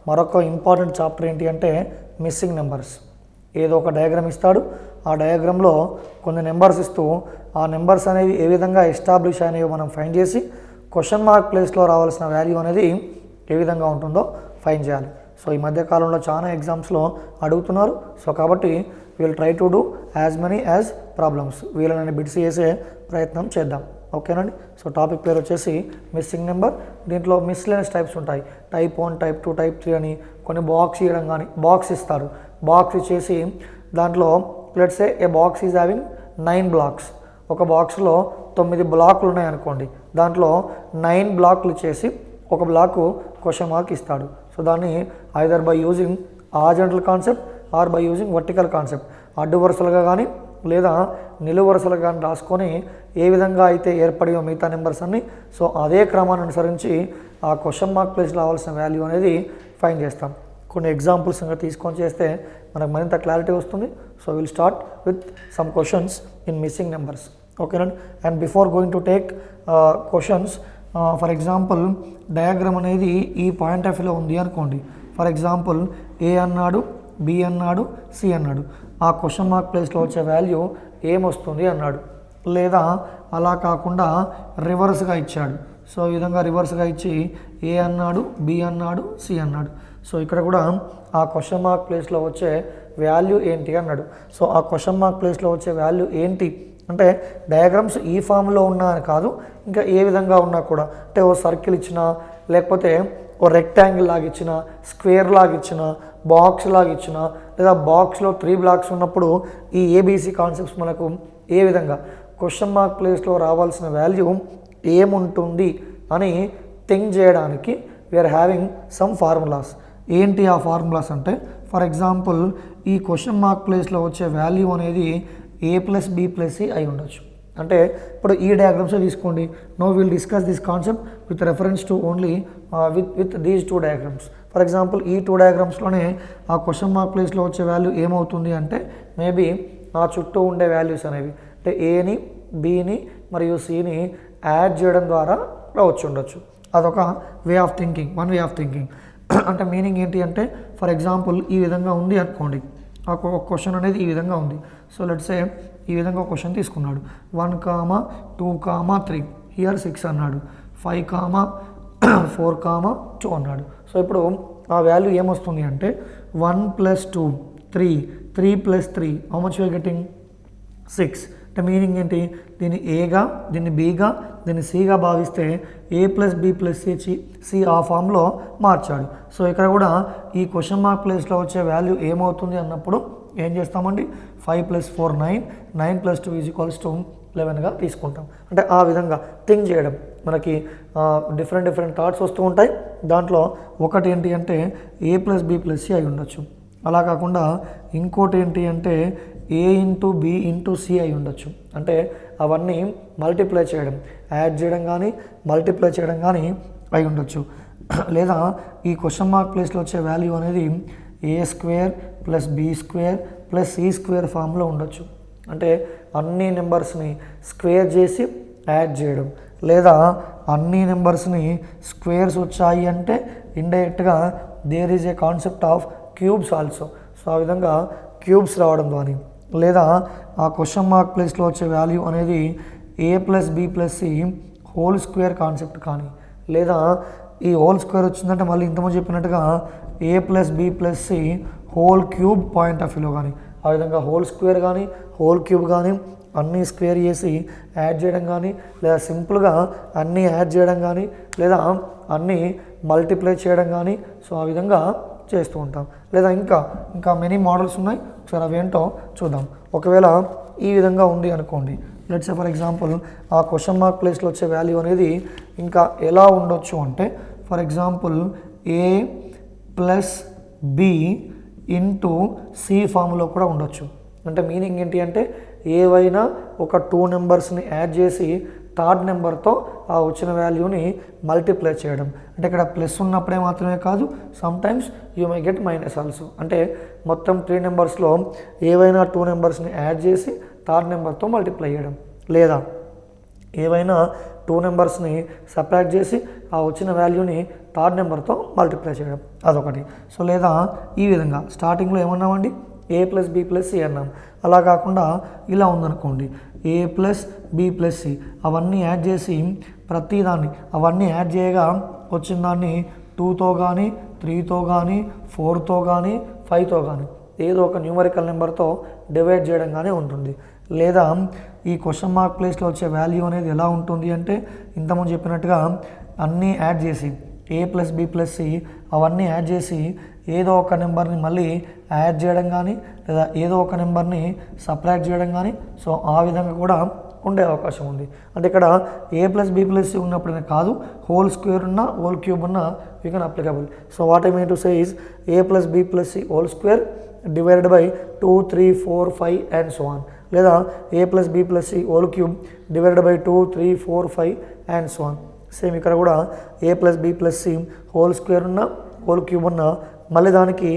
మరొక important chapter ఏంటి అంటే మిస్సింగ్ నెంబర్స్. ఏదో ఒక డయాగ్రామ్ ఇస్తాడు, ఆ డయాగ్రామ్లో కొన్ని నెంబర్స్ ఇస్తూ ఆ నెంబర్స్ అనేవి ఏ విధంగా ఎస్టాబ్లిష్ అనేవి మనం ఫైండ్ చేసి క్వశ్చన్ మార్క్ ప్లేస్లో రావాల్సిన వాల్యూ అనేది ఏ విధంగా ఉంటుందో ఫైండ్ చేయాలి. సో ఈ మధ్య కాలంలో చాలా ఎగ్జామ్స్లో అడుగుతున్నారు. సో కాబట్టి will try to do as many as problems, వీళ్ళని బిట్స్ చేసే ప్రయత్నం చేద్దాం. ఓకేనండి. సో టాపిక్ పేరు వచ్చేసి మిస్సింగ్ నెంబర్. దీంట్లో మిస్లెనియస్ టైప్స్ ఉంటాయి, టైప్ 1, టైప్ 2, టైప్ 3 అని. కొన్ని బాక్స్ ఇవ్వడం కానీ, బాక్స్ ఇస్తారు, బాక్స్ ఇచ్చేసి దాంట్లో let's say A box is having 9 blocks. ఒక బాక్స్లో 9 బ్లాక్లు ఉన్నాయనుకోండి, దాంట్లో 9 బ్లాక్లు ఇచ్చేసి ఒక బ్లాకు క్వశ్చన్ మార్క్ ఇస్తాడు. సో దాన్ని either by using horizontal concept or by using vertical concept, అడ్డు వరుసలుగా కానీ లేదా నిలువు వరుసలుగా కానీ రాసుకొని ఏ విధంగా అయితే ఏర్పడియో మిగతా నెంబర్స్ అన్ని, సో అదే క్రమాన్ని అనుసరించి ఆ క్వశ్చన్ మార్క్ ప్లేస్లో రావాల్సిన వాల్యూ అనేది ఫైండ్ చేస్తాం. కొన్ని ఎగ్జాంపుల్స్ ఇంకా తీసుకొని చేస్తే మనకు మరింత క్లారిటీ వస్తుంది. So will start with some questions in missing numbers. ఓకేనండి. And before going to take questions, for example diagram అనేది ఈ పాయింట్ ఆఫ్ వ్యూలో ఉంది అనుకోండి. ఫర్ ఎగ్జాంపుల్ ఏ అన్నాడు, బి అన్నాడు, సి అన్నాడు. ఆ క్వశ్చన్ మార్క్ ప్లేస్లో వచ్చే వాల్యూ ఏమొస్తుంది అన్నాడు. లేదా అలా కాకుండా రివర్స్గా ఇచ్చాడు. సో ఈ విధంగా రివర్స్గా ఇచ్చి ఏ అన్నాడు, బి అన్నాడు, సి అన్నాడు. సో ఇక్కడ కూడా ఆ క్వశ్చన్ మార్క్ ప్లేస్లో వచ్చే వాల్యూ ఏంటి అన్నాడు. సో ఆ క్వశ్చన్ మార్క్ ప్లేస్లో వచ్చే వాల్యూ ఏంటి అంటే డయాగ్రామ్స్ ఈ ఫామ్లో ఉన్నా అని కాదు, ఇంకా ఏ విధంగా ఉన్నా కూడా, అంటే ఓ సర్కిల్ ఇచ్చినా, లేకపోతే ఓ రెక్టాంగిల్ లాగా ఇచ్చిన, స్క్వేర్ లాగా ఇచ్చిన, బాక్స్ లాగా ఇచ్చిన, లేదా బాక్స్లో 3 బ్లాక్స్ ఉన్నప్పుడు ఈ ఏబీసీ కాన్సెప్ట్స్ మనకు ఏ విధంగా క్వశ్చన్ మార్క్ ప్లేస్లో రావాల్సిన వాల్యూ ఏముంటుంది అని థింక్ చేయడానికి వీఆర్ హ్యావింగ్ సమ్ ఫార్ములాస్. ఏంటి ఆ ఫార్ములాస్ అంటే, ఫర్ ఎగ్జాంపుల్ ఈ క్వశ్చన్ మార్క్ ప్లేస్లో వచ్చే వాల్యూ అనేది a + b + c అయి ఉండొచ్చు. అంటే ఇప్పుడు ఈ డయాగ్రామ్స్ తీసుకోండి. Now will discuss this concept with reference to only with these 2 diagrams. For example ఈ 2 డయాగ్రామ్స్లోనే ఆ క్వశ్చన్ మార్క్ ప్లేస్లో వచ్చే వాల్యూ ఏమవుతుంది అంటే మేబీ ఆ చుట్టూ ఉండే వాల్యూస్ అనేవి అంటే ఏని, బిని మరియు సిని యాడ్ చేయడం ద్వారా రావచ్చు ఉండొచ్చు. అదొక way of thinking, one way of thinking. అంటే మీనింగ్ ఏంటి అంటే, ఫర్ ఎగ్జాంపుల్ ఈ విధంగా ఉంది అనుకోండి, ఆ క్వశ్చన్ అనేది ఈ విధంగా ఉంది. సో లెట్స్ సే ఈ విధంగా క్వశ్చన్ తీసుకున్నాడు. 1, 2, 3 హియర్ 6 అన్నాడు, 5, 4, 2 అన్నాడు. సో ఇప్పుడు ఆ వాల్యూ ఏమొస్తుంది అంటే 1 + 2 3, 3 + 3 how much you are getting 6. అంటే మీనింగ్ ఏంటి, దీన్ని ఏగా, దీన్ని బీగా, దీన్ని సిగా భావిస్తే a + b + c ఆ ఫామ్లో మార్చాడు. సో ఇక్కడ కూడా ఈ క్వశ్చన్ మార్క్ ప్లేస్లో వచ్చే వాల్యూ ఏమవుతుంది అన్నప్పుడు ఏం చేస్తామండి, 5 + 4 9, 9 + 2 = 11గా తీసుకుంటాం. అంటే ఆ విధంగా థింక్ చేయడం. మనకి డిఫరెంట్ థాట్స్ వస్తూ ఉంటాయి. దాంట్లో ఒకటి ఏంటి అంటే a + b + c అయి ఉండొచ్చు. అలా కాకుండా ఇంకోటి ఏంటి అంటే a × b × c అయి ఉండొచ్చు. అంటే అవన్నీ మల్టిప్లై చేయడం, యాడ్ చేయడం కానీ మల్టిప్లై చేయడం కానీ అయి ఉండొచ్చు. లేదా ఈ క్వశ్చన్ మార్క్ ప్లేస్లో వచ్చే వాల్యూ అనేది a² + b² + c² ఫామ్లో ఉండొచ్చు. అంటే అన్ని నెంబర్స్ని స్క్వేర్ చేసి యాడ్ చేయడం, లేదా అన్ని నెంబర్స్ని స్క్వేర్స్ వచ్చాయి అంటే ఇండైరెక్ట్గా there is a concept of cubes also. So ఆ విధంగా క్యూబ్స్ రావడం కానీ, లేదా ఆ క్వశ్చన్ మార్క్ ప్లేస్లో వచ్చే వాల్యూ అనేది a + b + c whole square concept కానీ, లేదా ఈ హోల్ స్క్వేర్ వచ్చిందంటే మళ్ళీ ఇంతకుముందు చెప్పినట్టుగా a + b + c whole cube point of వ్యూలో కానీ, ఆ విధంగా హోల్ స్క్వేర్ కానీ హోల్ క్యూబ్ కానీ అన్నీ స్క్వేర్ చేసి యాడ్ చేయడం కానీ, లేదా సింపుల్గా అన్నీ యాడ్ చేయడం కానీ, లేదా అన్నీ మల్టిప్లై చేయడం కానీ, సో ఆ విధంగా చేస్తూ ఉంటాం. లేదా ఇంకా మెనీ మోడల్స్ ఉన్నాయి. ఒకసారి అవేంటో చూద్దాం. ఒకవేళ ఈ విధంగా ఉంది అనుకోండి, లెట్స్ సే ఫర్ ఎగ్జాంపుల్ ఆ క్వశ్చన్ మార్క్ ప్లేస్లో వచ్చే వాల్యూ అనేది ఇంకా ఎలా ఉండొచ్చు అంటే, for example a + b × c ఫామ్లో కూడా ఉండొచ్చు. అంటే మీనింగ్ ఏంటి అంటే ఏవైనా ఒక 2 నెంబర్స్ని యాడ్ చేసి థర్డ్ నెంబర్తో ఆ వచ్చిన వాల్యూని మల్టిప్లై చేయడం. అంటే ఇక్కడ ప్లస్ ఉన్నప్పుడే మాత్రమే కాదు, sometimes you may get minus also. అంటే మొత్తం 3 నెంబర్స్లో ఏవైనా 2 నెంబర్స్ని యాడ్ చేసి థర్డ్ నెంబర్తో మల్టిప్లై చేయడం, లేదా ఏవైనా 2 నెంబర్స్ని సబ్ట్రాక్ట్ చేసి ఆ వచ్చిన వాల్యూని థర్డ్ నెంబర్తో మల్టిప్లై చేయడం అదొకటి. సో లేదా ఈ విధంగా స్టార్టింగ్లో ఏమన్నామండి a plus b plus c అన్నాం. అలా కాకుండా ఇలా ఉందనుకోండి a plus b plus c అవన్నీ యాడ్ చేసి ప్రతిదాన్ని అవన్నీ యాడ్ చేయగా వచ్చిన దాన్ని 2తో కానీ 3తో కానీ 4తో కానీ 5తో కానీ ఏదో ఒక న్యూమరికల్ నెంబర్తో డివైడ్ చేయడం కానీ ఉంటుంది. లేదా ఈ క్వశ్చన్ మార్క్ ప్లేస్లో వచ్చే వాల్యూ అనేది ఎలా ఉంటుంది అంటే ఇంతకుముందు చెప్పినట్టుగా అన్నీ యాడ్ చేసి a plus b plus c అవన్నీ యాడ్ చేసి ఏదో ఒక నెంబర్ని మళ్ళీ యాడ్ చేయడం కానీ లేదా ఏదో ఒక నెంబర్ని సబ్ట్రాక్ట్ చేయడం కానీ సో ఆ విధంగా కూడా ఉండే అవకాశం ఉంది. అంటే ఇక్కడ a plus b plus c ఉన్నప్పుడే కాదు, హోల్ స్క్వేర్ ఉన్న హోల్ క్యూబ్ ఉన్న you can applicable. So what I mean to say is a plus b plus c whole square divided by 2, 3, 4, 5 and so on. లేదా a plus b plus c whole cube divided by 2, 3, 4, 5 and so on. Same ఇక్కడ కూడా a plus b plus c whole square ఉన్న whole cube ఉన్న మళ్ళీ దానికి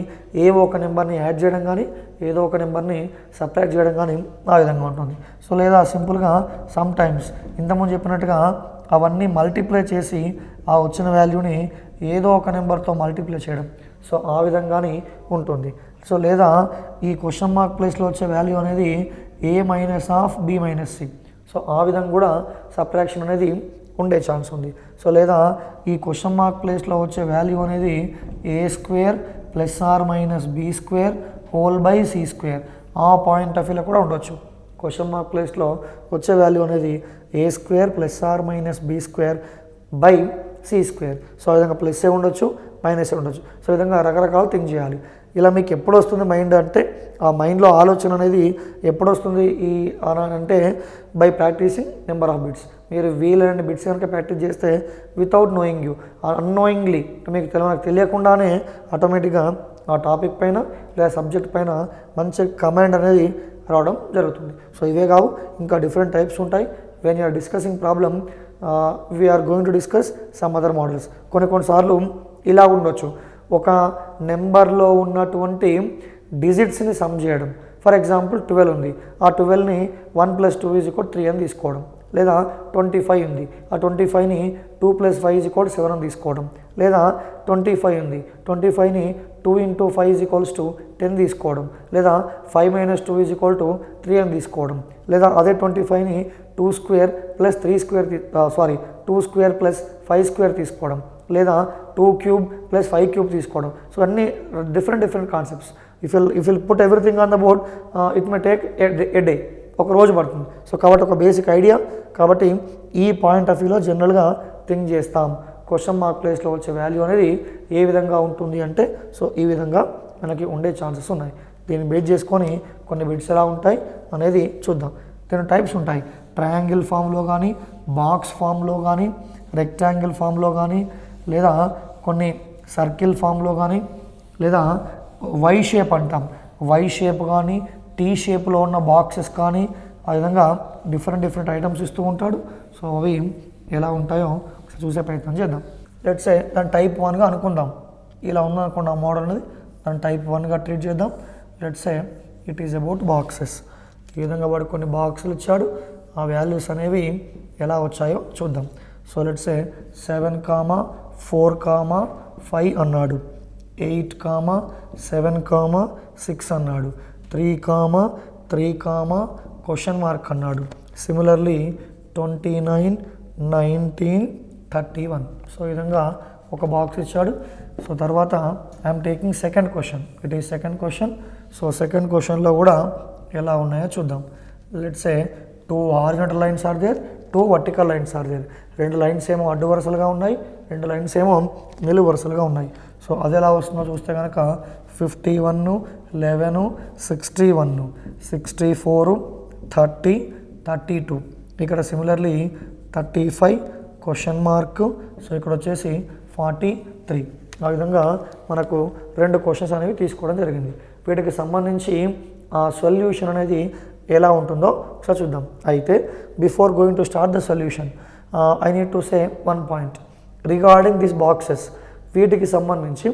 ఏవో ఒక నెంబర్ని యాడ్ చేయడం కానీ ఏదో ఒక నెంబర్ని సబ్ట్రాక్ట్ చేయడం కానీ ఆ విధంగా ఉంటుంది. సో లేదా సింపుల్గా సమ్ టైమ్స్ ఇంతకుముందు చెప్పినట్టుగా అవన్నీ మల్టిప్లై చేసి ఆ వచ్చిన వాల్యూని ఏదో ఒక నెంబర్తో మల్టిప్లై చేయడం సో ఆ విధంగానే ఉంటుంది. సో లేదా ఈ క్వశ్చన్ మార్క్ ప్లేస్లో వచ్చే వాల్యూ అనేది a minus of b minus c so ఆ విధంగా కూడా సబ్ట్రాక్షన్ అనేది ఉండే ఛాన్స్ ఉంది. సో లేదా ఈ క్వశ్చన్ మార్క్ ప్లేస్లో వచ్చే వాల్యూ అనేది a square plus or minus b square whole by c square ఆ పాయింట్ ఆఫ్ వ్యూలో కూడా ఉండొచ్చు. క్వశ్చన్ మార్క్ ప్లేస్లో వచ్చే వాల్యూ అనేది a square plus or minus b square by c square so ఆ విధంగా ప్లస్ ఏ ఉండొచ్చు మైనస్ ఏ ఉండొచ్చు. సో ఈ విధంగా రకరకాలు థింక్ చేయాలి. ఇలా మీకు ఎప్పుడు వస్తుంది మైండ్ అంటే ఆ మైండ్లో ఆలోచన అనేది ఎప్పుడు వస్తుంది ఈ అంటే by practising number of bits. మీరు వీలైన బిట్స్ కనుక ప్రాక్టీస్ చేస్తే వితౌట్ నోయింగ్ యూ అన్నోయింగ్లీ మీకు తెలియకుండానే ఆటోమేటిక్గా ఆ టాపిక్ పైన లేదా సబ్జెక్ట్ పైన మంచి కమాండ్ అనేది రావడం జరుగుతుంది. సో ఇవే కావు ఇంకా డిఫరెంట్ టైప్స్ ఉంటాయి. When you're discussing problem we're going to discuss some other models. కొన్నిసార్లు ఇలా ఉండొచ్చు, ఒక నెంబర్లో ఉన్నటువంటి డిజిట్స్ని సమ్ చేయడం. ఫర్ ఎగ్జాంపుల్ 12 ఉంది, ఆ 12ని 1 + 2 = 3 అని తీసుకోవడం. లేదా 25 ఉంది, ఆ 25ని 2 + 5 = 7 అని తీసుకోవడం. లేదా 25 ఉంది, 25ని 2 × 5 = 10 తీసుకోవడం. లేదా 5 - 2 = 3 అని తీసుకోవడం. లేదా అదే 25ని 2² + 3² 2² + 5² తీసుకోవడం. లేదా 2³ + 5³ తీసుకోవడం. సో అన్నీ different concepts. If will put everything on the board it may take a day, ఒక రోజు పడుతుంది. సో కాబట్టి ఒక బేసిక్ ఐడియా. కాబట్టి ఈ పాయింట్ ఆఫ్ వ్యూలో జనరల్గా థింక్ చేస్తాం. క్వశ్చన్ మార్క్ ప్లేస్లో వచ్చే వాల్యూ అనేది ఏ విధంగా ఉంటుంది అంటే సో ఈ విధంగా మనకి ఉండే ఛాన్సెస్ ఉన్నాయి. దీన్ని బేస్ చేసుకొని కొన్ని బిట్స్ ఎలా ఉంటాయి అనేది చూద్దాం. కొన్ని టైప్స్ ఉంటాయి, ట్రయాంగిల్ ఫామ్లో కానీ, బాక్స్ ఫామ్లో కానీ, రెక్టాంగిల్ ఫామ్లో కానీ, లేదా కొన్ని సర్కిల్ ఫామ్లో కానీ, లేదా వై షేప్ అంటాం, వై షేప్ కానీ, టీ షేప్లో ఉన్న బాక్సెస్ కానీ, ఆ విధంగా డిఫరెంట్ ఐటమ్స్ ఇస్తూ ఉంటాడు. సో అవి ఎలా ఉంటాయో చూసే ప్రయత్నం చేద్దాం. లెట్స్ సే దాని టైప్ 1గా అనుకుందాం. ఇలా ఉందనుకోండి ఆ మోడల్ అనేది, దాని టైప్ 1గా ట్రీట్ చేద్దాం. Let's say it is about boxes. ఈ విధంగా వాడు కొన్ని బాక్సులు ఇచ్చాడు, ఆ వాల్యూస్ అనేవి ఎలా వచ్చాయో చూద్దాం. సో లెట్స్ సే 7, 4, 5 అన్నాడు, 8, 7, 6 అన్నాడు, 3, 3, క్వశ్చన్ మార్క్ అన్నాడు. సిమిలర్లీ 29, 19, 31. సో ఈ విధంగా ఒక బాక్స్ ఇచ్చాడు. సో తర్వాత I'm taking second question. It is second question. So second క్వశ్చన్లో కూడా ఎలా ఉన్నాయో చూద్దాం. Let's say 2 horizontal lines are there, 2 vertical lines are there. 2 lines ఏమో అడ్డు వరుసలుగా ఉన్నాయి, 2 లైన్స్ ఏమో నిలువు వరుసలుగా ఉన్నాయి. సో అది ఎలా వస్తుందో చూస్తే కనుక 51, 11, 61, 64, 30, 32. ఇక్కడ సిమిలర్లీ 35 క్వశ్చన్ మార్క్. సో ఇక్కడ వచ్చేసి 43. ఆ విధంగా మనకు 2 క్వశ్చన్స్ అనేవి తీసుకోవడం జరిగింది. వీటికి సంబంధించి ఆ సొల్యూషన్ అనేది ఎలా ఉంటుందో ఒకసారి చూద్దాం. అయితే before going to start the solution I need to say one point regarding this boxes. వీటికి సంబంధించి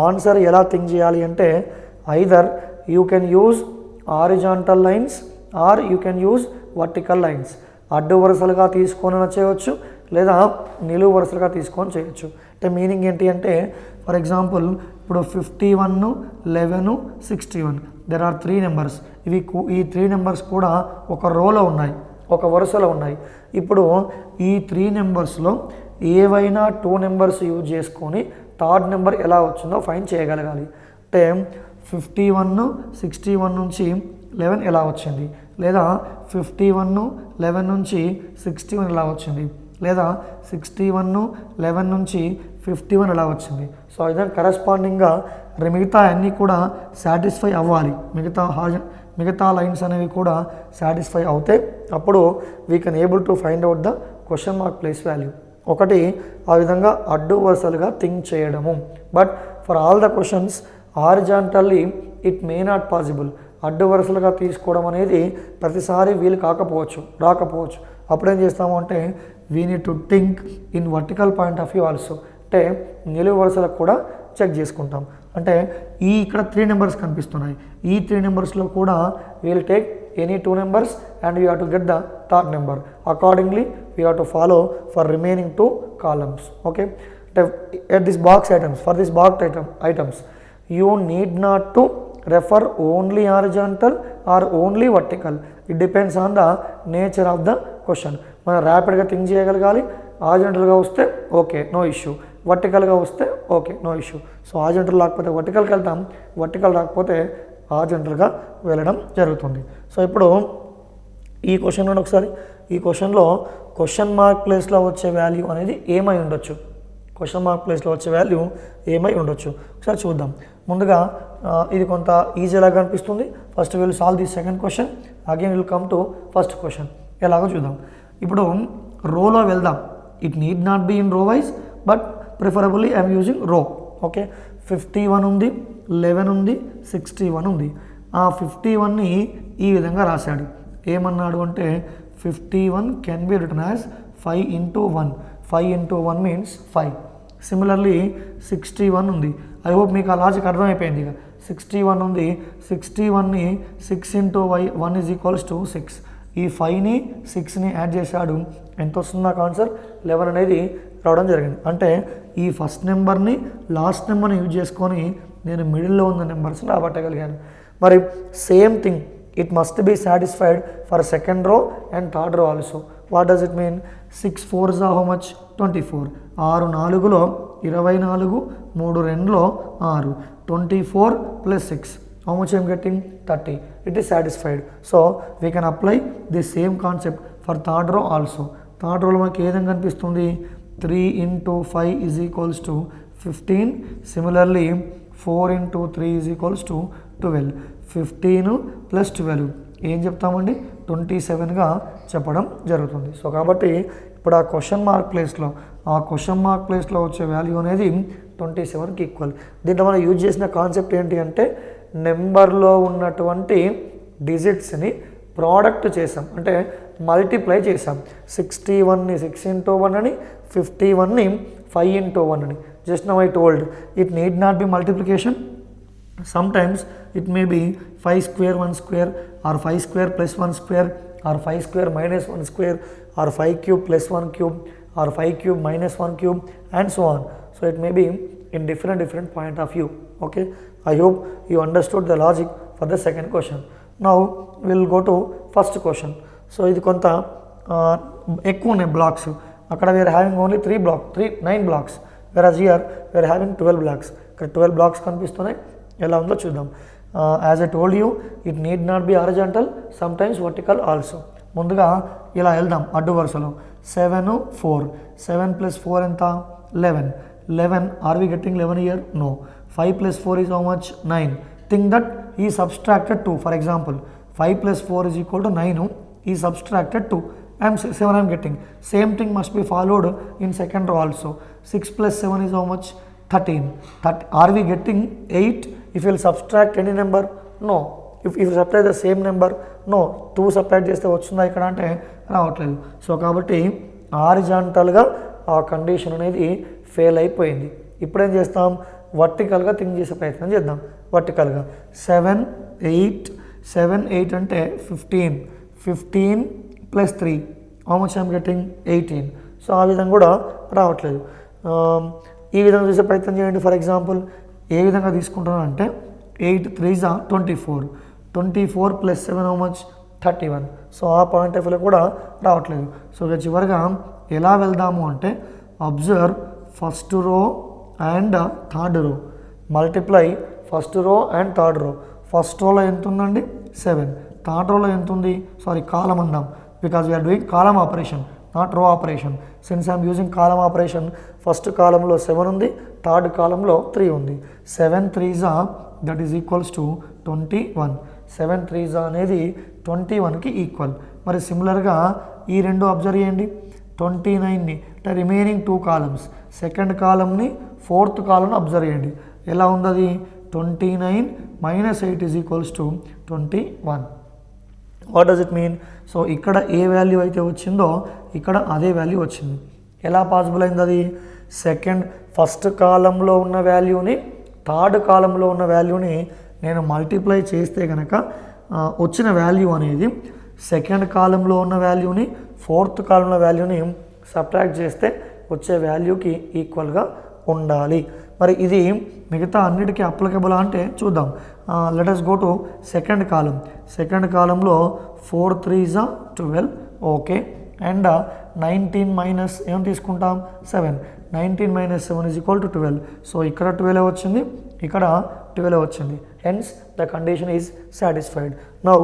ఆన్సర్ ఎలా థింక్ చేయాలి అంటే either you can use horizontal lines or you can use vertical lines. అడ్డు వరుసలుగా తీసుకొని చేయవచ్చు, లేదా నిలువు వరుసలుగా తీసుకొని చేయొచ్చు. అంటే మీనింగ్ ఏంటి అంటే ఫర్ ఎగ్జాంపుల్ ఇప్పుడు 51, 11, 61 దెర్ ఆర్ 3 నెంబర్స్. ఈ 3 నెంబర్స్ కూడా ఒక రోలో ఉన్నాయి, ఒక వరుసలో ఉన్నాయి. ఇప్పుడు ఈ 3 నెంబర్స్లో ఏవైనా 2 నెంబర్స్ యూజ్ చేసుకొని థర్డ్ నెంబర్ ఎలా వచ్చిందో ఫైండ్ చేయగలగాలి. అంటే 51, 61 నుంచి 11 ఎలా వచ్చింది, లేదా 51, 11 నుంచి 61 ఎలా వచ్చింది, లేదా 61, 11 నుంచి 51 ఎలా వచ్చింది. సో ఇదే కరస్పాండింగ్గా మిగతా అన్నీ కూడా సాటిస్ఫై అవ్వాలి, మిగతా లైన్స్ అనేవి కూడా సాటిస్ఫై అవుతే అప్పుడు we can able to find out the question mark place value. ఒకటి ఆ విధంగా అడ్డు వరుసలుగా థింక్ చేయడము. But for all the questions horizontally it may not possible. అడ్డు వరుసలుగా తీసుకోవడం అనేది ప్రతిసారి వీలు రాకపోవచ్చు. అప్పుడేం చేస్తాము అంటే we need to think in vertical point of view also. అంటే నిలువు వరుసలకు కూడా చెక్ చేసుకుంటాం. అంటే ఇక్కడ 3 నెంబర్స్ కనిపిస్తున్నాయి. ఈ 3 నెంబర్స్లో కూడా we'll take any 2 numbers and we have to get the third number. Accordingly we have to follow for remaining 2 columns. Okay, అంటే at this box items, for this box items you need not to refer only horizontal or only vertical. It depends on the nature of the question. మనం ర్యాపిడ్గా think చేయగలగాలి. హారిజాంటల్గా వస్తే okay, no issue. వర్టికల్గా వస్తే okay, no issue. So horizontal రాకపోతే వర్టికల్కి వెళ్తాం, vertical రాకపోతే హారిజాంటల్గా వెళ్ళడం జరుగుతుంది. సో ఇప్పుడు ఈ క్వశ్చన్ ఒకసారి, ఈ క్వశ్చన్లో క్వశ్చన్ మార్క్ ప్లేస్లో వచ్చే వాల్యూ అనేది ఏమై ఉండొచ్చు, క్వశ్చన్ మార్క్ ప్లేస్లో వచ్చే వాల్యూ ఏమై ఉండొచ్చు ఒకసారి చూద్దాం. ముందుగా ఇది కొంత ఈజీలాగా అనిపిస్తుంది. First will solve the second question, again will come to first question. ఎలాగో చూద్దాం. ఇప్పుడు రోలో వెళ్దాం. It need not be in row wise, but preferably I'm using row. Okay, 51 ఉంది, 11 ఉంది, 61 ఉంది. ఆ 51ని ఈ విధంగా రాశాడు. ఏమన్నాడు అంటే 51 can be written as 5 into 1. 5 into 1 means 5. Similarly 61 ఉంది. ఐ హోప్ మీకు ఆ లాజిక్ అర్థమైపోయింది. ఇక 61 ఉంది, 61ని 6 into 1 is equals to 6. ఈ 5ని 6ని యాడ్ చేశాడు. ఎంత వస్తుంది నాకు ఆన్సర్? 11 అనేది రావడం జరిగింది. అంటే ఈ ఫస్ట్ నెంబర్ని లాస్ట్ నెంబర్ని యూజ్ చేసుకొని నేను మిడిల్లో ఉన్న నెంబర్స్ని రాబట్టగలిగాను. మరి same thing it must be satisfied for second row and third row also. What does it mean? 6 4s how much? 24. 6 4లో 24, 3 2లో 6. 24 + 6. How much I am getting? 30. It is satisfied. So we can apply the same concept for third row also. Third row మనకి ఏ విధంగా కనిపిస్తుంది? 3 into 5 is equals to 15. Similarly 4 into 3 is equals to 12. 15 + 12 ఏం చెప్తామండి? 27గా చెప్పడం జరుగుతుంది. So కాబట్టి ఇప్పుడు ఆ క్వశ్చన్ మార్క్ ప్లేస్లో వచ్చే వాల్యూ అనేది 27కి ఈక్వల్. దీంట్లో మనం యూజ్ చేసిన కాన్సెప్ట్ ఏంటి అంటే నెంబర్లో ఉన్నటువంటి డిజిట్స్ని ప్రోడక్ట్ చేసాం, అంటే మల్టిప్లై చేసాం. 61ని 6 into 1 అని, 51ని 5 into 1 అని. Just now I told it need not be multiplication. Sometimes it may be 5 square 1 square, or 5 square plus 1 square, or 5 square minus 1 square, or 5 cube plus 1 cube, or 5 cube minus 1 cube, and so on. So it may be in different point of view. Okay, I hope you understood the logic for the second question. Now we will go to first question. So ఇది కొంత ఎక్కువ ఉన్నాయి blocks. అక్కడ we are having only 9 blocks, whereas here we are having 12 blocks. ఇక్కడ 12 blocks కనిపిస్తున్నాయి. ఎలా ఉందో చూద్దాం. As I told you it need not be horizontal, sometimes vertical also. ముందుగా ఇలా వెళ్దాం అడ్డు వరుసలో. 7 4, 7 + 4 ఎంత? 11. Are we getting 11 here? No. 5 + 4 is how much? 9. Think that ఈ subtracted 2. For example 5 + 4 is equal to 9. ఈ subtracted 2. 7 I'm getting. Same thing must be followed in second row also. 6 + 7 is how much? 13. Are we getting 8 if you will subtract any number? No. If you subtract the same number? No. 2 subtract చేస్తే వస్తుందా ఇక్కడ అంటే రావట్లేదు. So కాబట్టి హారిజాంటల్గా ఆ condition అనేది fail అయిపోయింది. ఇప్పుడేం చేస్తాం? వర్టికల్గా థింక్ చేసే ప్రయత్నం చేద్దాం. వర్టికల్గా 7 8 అంటే 15 + 3 how much I am getting? 18. So ఆ విధంగా కూడా రావట్లేదు. ఈ విధంగా చూసే ప్రయత్నం చేయండి. ఫర్ ఎగ్జాంపుల్ ఏ విధంగా తీసుకుంటున్నాను అంటే 8 3 24, 24 + 7 హౌ మచ్ 31. సో ఆ పాయింట్ ఆఫ్ వ్యూలో కూడా రావట్లేదు. సో ఇక చివరిగా ఎలా వెళ్దాము అంటే observe first row and third రో multiply first row and third రో. ఫస్ట్ రోలో ఎంత ఉందండి 7, థర్డ్ రోలో ఎంత ఉంది, సారీ కాలం అందాం because we're doing column operation not row operation. Since I'm using column operation first కాలంలో 7 ఉంది, థర్డ్ కాలంలో 3 ఉంది. 7 3s that is equals to 21. 7 3s అనేది 21కి ఈక్వల్. మరి సిమిలర్గా ఈ రెండు అబ్జర్వ్ చేయండి. 29ని అంటే రిమైనింగ్ 2 కాలమ్స్ సెకండ్ కాలంని ఫోర్త్ కాలంని అబ్జర్వ్ చేయండి. ఎలా ఉంది అది 29 - 8 is equals to 21. What does it mean? So ఇక్కడ ఏ వాల్యూ అయితే వచ్చిందో ఇక్కడ అదే వాల్యూ వచ్చింది. ఎలా పాసిబుల్ అయింది అది? ఫస్ట్ కాలంలో ఉన్న వాల్యూని థర్డ్ కాలంలో ఉన్న వాల్యూని నేను మల్టిప్లై చేస్తే కనుక వచ్చిన వాల్యూ అనేది సెకండ్ కాలంలో ఉన్న వాల్యూని ఫోర్త్ కాలంలో వాల్యూని సబ్ట్రాక్ట్ చేస్తే వచ్చే వాల్యూకి ఈక్వల్గా ఉండాలి. మరి ఇది మిగతా అన్నిటికీ అప్లికబుల్ అంటే చూద్దాం. Let us go to second column. Second కాలంలో 4 3s 12 ఓకే. అండ్ 19 మైనస్ ఏం తీసుకుంటాం 7. 19 - 7 ఈజ్ ఈక్వల్ టు 12. సో ఇక్కడ 12 వచ్చింది, ఇక్కడ 12 వచ్చింది. Hence the condition is satisfied. Now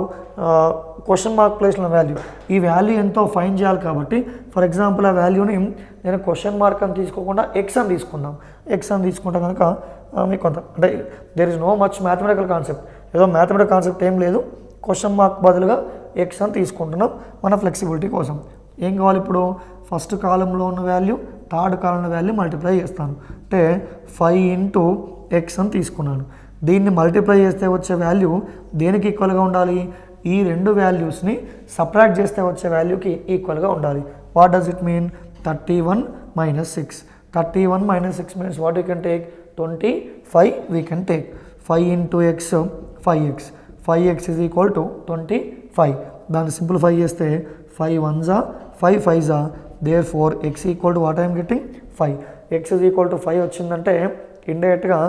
question mark ప్లేస్లో వాల్యూ, ఈ వాల్యూ ఎంతో ఫైండ్ చేయాలి కాబట్టి ఫర్ ఎగ్జాంపుల్ ఆ వాల్యూని నేను క్వశ్చన్ మార్క్ అని తీసుకోకుండా ఎక్స్ అని తీసుకున్నాం. ఎక్స్ అని తీసుకుంటే కనుక మీకు కొంత అంటే there is no much mathematical concept, ఏదో మ్యాథమెటికల్ కాన్సెప్ట్ ఏం లేదు. క్వశ్చన్ మార్క్ బదులుగా ఎక్స్ అని తీసుకుంటున్నాం మన ఫ్లెక్సిబిలిటీ కోసం. ఏం కావాలి ఇప్పుడు? ఫస్ట్ కాలంలో ఉన్న వాల్యూ థర్డ్ కాలంలో వాల్యూ మల్టిప్లై చేస్తాను. అంటే 5 × x అని తీసుకున్నాను. దీన్ని మల్టిప్లై చేస్తే వచ్చే వాల్యూ దేనికి ఈక్వల్గా ఉండాలి? ఈ రెండు వాల్యూస్ని సబ్ట్రాక్ట్ చేస్తే వచ్చే వాల్యూకి ఈక్వల్గా ఉండాలి. What does it mean? 31 - 6. 31 - 6 means what you can take? 25 we can take. 5 × x 5x. 5x is equal to 25. దాన్ని సింప్లిఫై చేస్తే 5 1s 5 5s therefore x equal to what I am getting 5. x is equal to 5 వచ్చిందంటే ఇండైరెక్ట్గా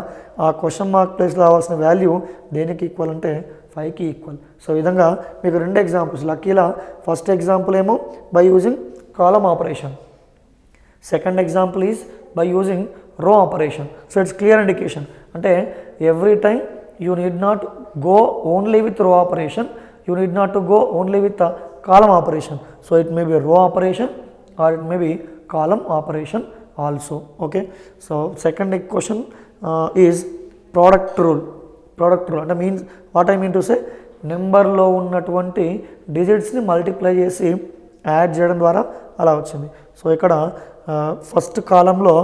ఆ question mark ప్లేస్లో రావాల్సిన value దేనికి equal అంటే 5కి ఈక్వల్. సో ఈ విధంగా మీకు రెండు ఎగ్జాంపుల్స్. లక్కీలా ఫస్ట్ ఎగ్జాంపుల్ ఏమో by using column operation, second example is by using row operation. So it's clear indication అంటే every time you need not go only with row operation, you need not to go only with column operation. So it may be row operation or it may be column operation also. Okay. So second question is product rule. Product rule అంటే means what I mean to say నెంబర్లో ఉన్నటువంటి డిజిట్స్ని multiply చేసి add చేయడం ద్వారా అలా వచ్చింది. So ఇక్కడ first కాలంలో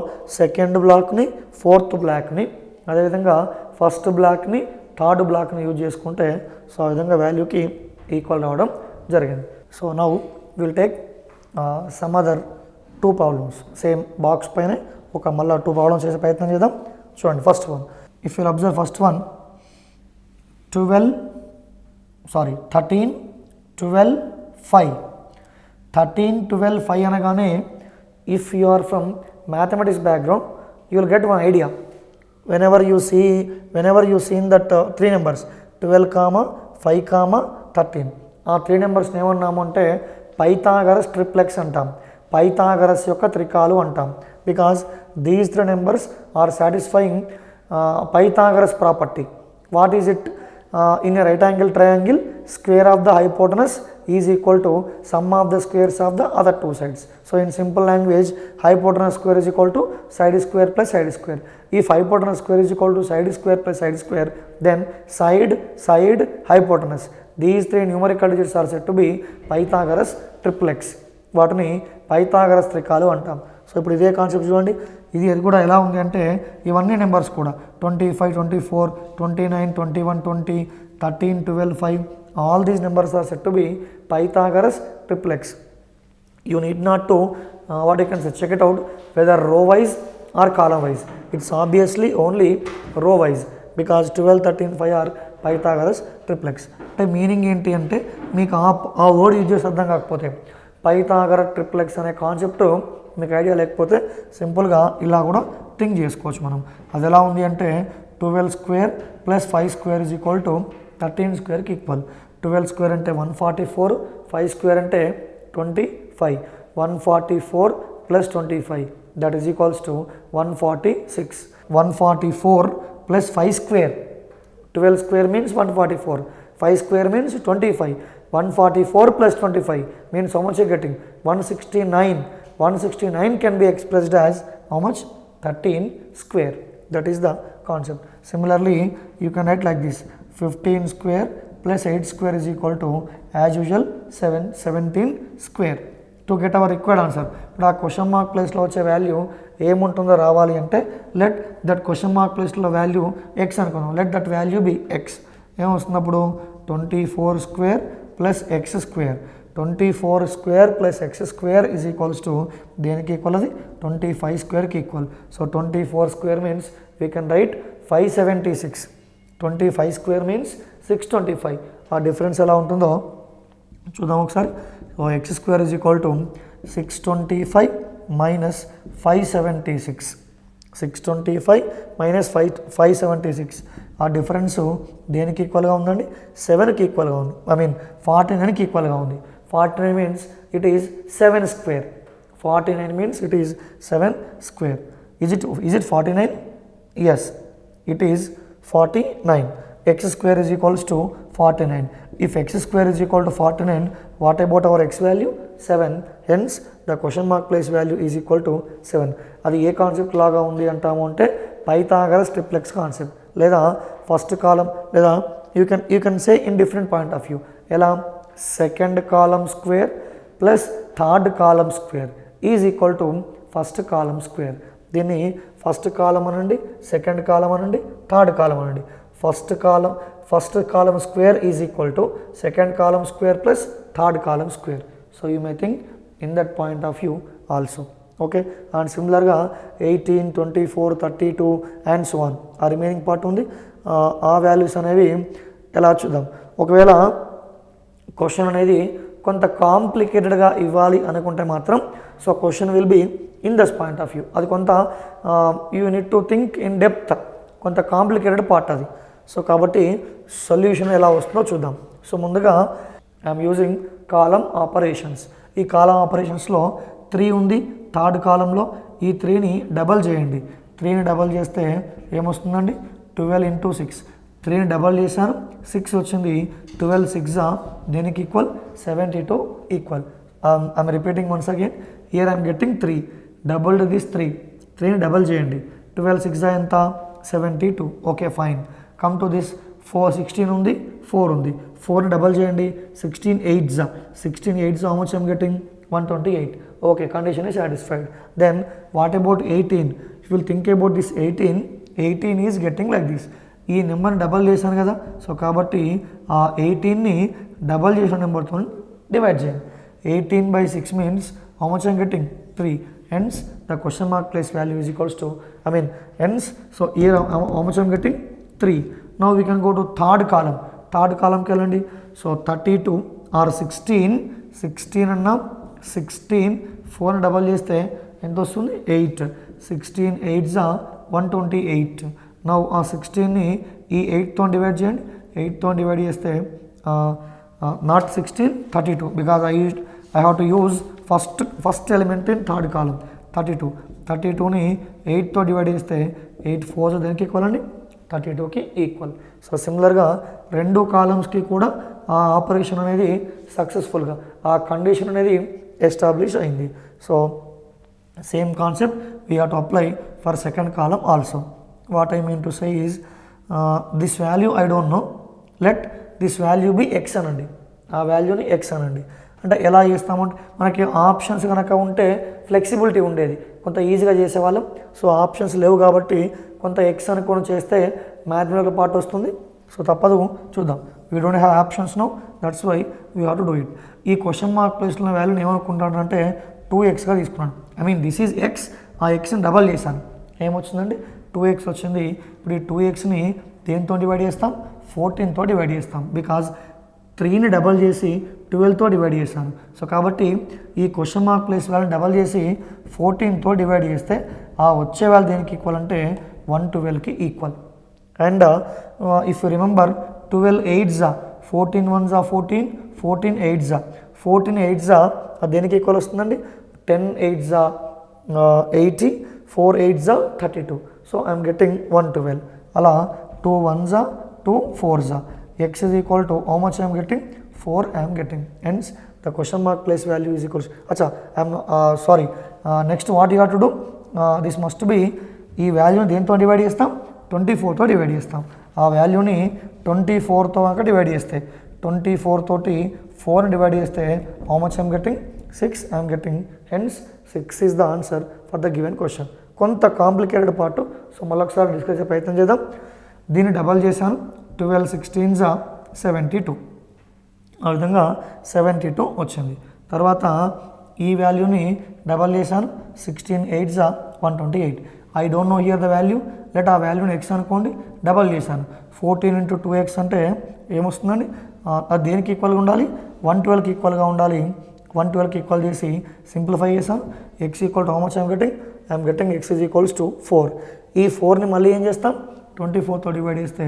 సెకండ్ బ్లాక్ని ఫోర్త్ బ్లాక్ని అదేవిధంగా ఫస్ట్ బ్లాక్ని థర్డ్ బ్లాక్ని యూజ్ చేసుకుంటే సో ఆ విధంగా వాల్యూకి ఈక్వల్ రావడం జరిగింది. So now will take some other 2 problems. Same box పైన ఒక మళ్ళీ 2 ప్రాబ్లమ్స్ చేసే ప్రయత్నం చేద్దాం. చూడండి first one. If you'll observe first one 13 12 5. 13 12 5 అనగానే if you are from mathematics background you will get one idea. whenever you seen that 3 numbers 12, 5, 13 ఆ 3 నెంబర్స్ని ఏమన్నాము అంటే పైథాగరస్ ట్రిప్లెక్స్ అంటాం, పైథాగరస్ యొక్క త్రికాలు అంటాం. Because these 3 numbers are satisfying Pythagoras property. What is it? In a right angle triangle square of the hypotenuse is equal to sum of the squares of the other 2 sides. So in simple language hypotenuse square is equal to side square plus side square. If hypotenuse square is equal to side square plus side square, then side hypotenuse. These 3 numerical digits are said to be Pythagoras triplex. వాటిని Pythagoras త్రికాలు అంటాం. So ఇప్పుడు ఇదే concept చూడండి. ఇది కూడా ఎలా ఉంది అంటే ఇవన్నీ నెంబర్స్ కూడా 25 24 29 21 20 13 12 5 all these numbers are said to be Pythagoras triplex. You need not to what you can say check it out whether row wise or column wise. It's obviously only row wise because 12 13 5 are Pythagoras triplex. అంటే meaning ఏంటి అంటే మీకు ఆ word use చేసి అర్థం కాకపోతే Pythagoras triplex అనే concept మీకు ఐడియా లేకపోతే సింపుల్గా ఇలా కూడా థింక్ చేసుకోవచ్చు మనం. అది ఎలా ఉంది అంటే 12 square plus 5 square is equal to 13 స్క్వేర్కి ఈక్వల్. 12 స్క్వేర్ అంటే 144, 5 స్క్వేర్ అంటే 25. 144 plus 25 that is equals to 146. 144 plus 5 square, 12 square means 144, 5 square means 25. 144 plus 25 means how much you are getting? 169. 169 can be expressed as how much? 13 square. That is the concept. Similarly, you can write like this: 15 square plus 8 square is equal to, as usual, 17 square. To get our required answer, ఇప్పుడు ఆ question mark ప్లేస్లో వచ్చే value ఏముంటుందో రావాలి అంటే let that question mark ప్లేస్లో value x అనుకున్నాం. Let that value be x. ఏమొస్తున్నప్పుడు 24 square plus x square. 24 square plus x square is equals to దేనికి ఈక్వల్? అది 25 స్క్వేర్కి equal. So 24 square means we can write 576. 25 square means 625. ఆ difference ఎలా ఉంటుందో చూద్దాం ఒకసారి. So x square is equal to 625 minus 576. 625 minus 576. ఆ డిఫరెన్స్ దేనికి ఈక్వల్గా ఉందండి? 7కి ఈక్వల్గా ఉంది. 49కి ఈక్వల్గా ఉంది. 49 means it is 7 square. 49 means it is 7 square. Is it 49? Yes, it is 49. X square is equals to 49. If x square is equal to 49, what about our x value? 7. Hence, the question mark place value is equal to 7. అది ఏ concept లాగా ఉంది అంటాము అంటే Pythagoras triplets concept, లేదా first column, లేదా you can say in different point of view. ఎలా? Second column square plus third column square is equal to first column square. దీన్ని first column అనండి, సెకండ్ కాలం అనండి, థర్డ్ కాలం అనండి. First column square is equal to second column square plus third column square. So you may think in that point of view also. Okay, and సిమిలర్గా 18, 24, 32 and so on ఆ remaining part ఉంది. ఆ values అనేవి ఎలా చూద్దాం. ఒకవేళ question అనేది కొంత కాంప్లికేటెడ్గా ఇవ్వాలి అనుకుంటే మాత్రం so question will be in this point of view. అది కొంత you need to think in depth, కొంత కాంప్లికేటెడ్ పార్ట్ అది. సో కాబట్టి సొల్యూషన్ ఎలా వస్తుందో చూద్దాం. సో ముందుగా ఐఎమ్ యూజింగ్ కాలం ఆపరేషన్స్. ఈ కాలం ఆపరేషన్స్లో 3 ఉంది థర్డ్ కాలంలో. ఈ 3ని డబల్ చేయండి. 3ని డబల్ చేస్తే ఏమొస్తుందండి? 12 into 6. 3ని డబల్ చేశాను, 6 వచ్చింది. 12 6 దేనికి equal? 72 equal. I'm repeating once again. Here I'm getting 3. Doubled this 3ని డబల్ చేయండి. 12 6 ఎంత? 72. Okay fine. Come to this 16 ఉంది, 4 ఉంది. 4ని డబల్ చేయండి. 16 8 16 8 how much I'm getting? 128. Okay, condition is satisfied. Then what about 18? If you will think about this 18 is getting like this. ఈ నెంబర్ని double చేశాను కదా, సో కాబట్టి ఆ 18ని డబల్ చేసిన నెంబర్తో డివైడ్ చేయండి. 18/6 means how much I'm getting? 3. Hence the question mark place value is equals to, hence, so here how much I'm getting? 3. Now we can go to third column. Third కాలంకి వెళ్ళండి. So 32 or 16 అన్నా 16 4ని double చేస్తే ఎంత వస్తుంది? 8. 16 8 128. Now ఆ 16ని ఈ 8తో divide చేయండి. 8తో డివైడ్ చేస్తే not 16 32 because I have to use first element in third column 32. 32ని 8తో డివైడ్ చేస్తే 8 4 దేనికి ఈక్వల్ అండి? 32కి ఈక్వల్. సో సిమిలర్గా రెండు కాలమ్స్కి కూడా ఆ ఆపరేషన్ అనేది సక్సెస్ఫుల్గా, ఆ కండిషన్ అనేది ఎస్టాబ్లిష్ అయింది. So same concept we have to apply for second column also. What I mean to say is this value I don't know, let this value be x అనండి. ఆ వాల్యూని ఎక్స్ అనండి. అంటే ఎలా చేస్తామంటే మనకి ఆప్షన్స్ కనుక ఉంటే ఫ్లెక్సిబిలిటీ ఉండేది, కొంత ఈజీగా చేసేవాళ్ళం. సో ఆప్షన్స్ లేవు కాబట్టి కొంత ఎక్స్ అనుకోని చేస్తే మ్యాథమెటికల్ పార్ట్ వస్తుంది. సో తప్పదు, చూద్దాం. We don't have options no, that's why we have to do it. ఈ క్వశ్చన్ మార్క్ ప్లేస్లో వాల్యూని ఏమనుకుంటానంటే 2xగా తీసుకున్నాను. దిస్ ఈజ్ ఎక్స్, ఆ ఎక్స్ని డబల్ చేశాను. ఏమొచ్చిందండి? 2x వచ్చింది. ఇప్పుడు ఈ 2xని దేంతో డివైడ్ చేస్తాం? 14తో డివైడ్ చేస్తాం. బికాజ్ 3ని డబల్ చేసి 12తో డివైడ్ చేశాను. సో కాబట్టి ఈ క్వశ్చన్ మార్క్ ప్లేస్ వాల్యూని డబల్ చేసి 14తో డివైడ్ చేస్తే ఆ వచ్చే వాల్యూ దేనికి ఈక్వల్ అంటే 112కి equal. And if you remember 12 8s 14 1s 14, 14 8s 14 8s అది దేనికి ఈక్వల్ వస్తుందండి 10 8s 80, 4 8s 32. So I'm getting 112. అలా 2 1s 2 4s. X is equal to how much I am getting? 4 I am getting. Hence the question mark place value is equal to, acha I am sorry, next what you have to do, this must be ఈ వాల్యూని దేంతో divide చేస్తాం 24తో divide చేస్తాం. ఆ వాల్యూని 24తో కనుక divide చేస్తే 24 తోటి 4ని డివైడ్ చేస్తే how much I'm getting 6 I'm getting. Hence 6 is the answer for the given question. కొంత కాంప్లికేటెడ్ పార్ట్, సో మళ్ళీ ఒకసారి డిస్కస్ చేసే ప్రయత్నం చేద్దాం. దీన్ని డబల్ చేశాను 12 16s 72, ఆ విధంగా 72 వచ్చింది. తర్వాత ఈ వాల్యూని డబల్ చేశాను 16 8s 128. I don't no here the value, let ఆ వాల్యూని ఎక్స్ అనుకోండి, డబల్ చేశాను 14 into 2x అంటే ఏమొస్తుందండి, అది దేనికి ఈక్వల్గా ఉండాలి 112కి ఈక్వల్గా ఉండాలి. 112కి ఈక్వల్ చేసి సింప్లిఫై చేశాను. X equal to how much I'm getting X is equals to 4. ఈ 4ని మళ్ళీ ఏం చేస్తాం 24తో డివైడ్ చేస్తే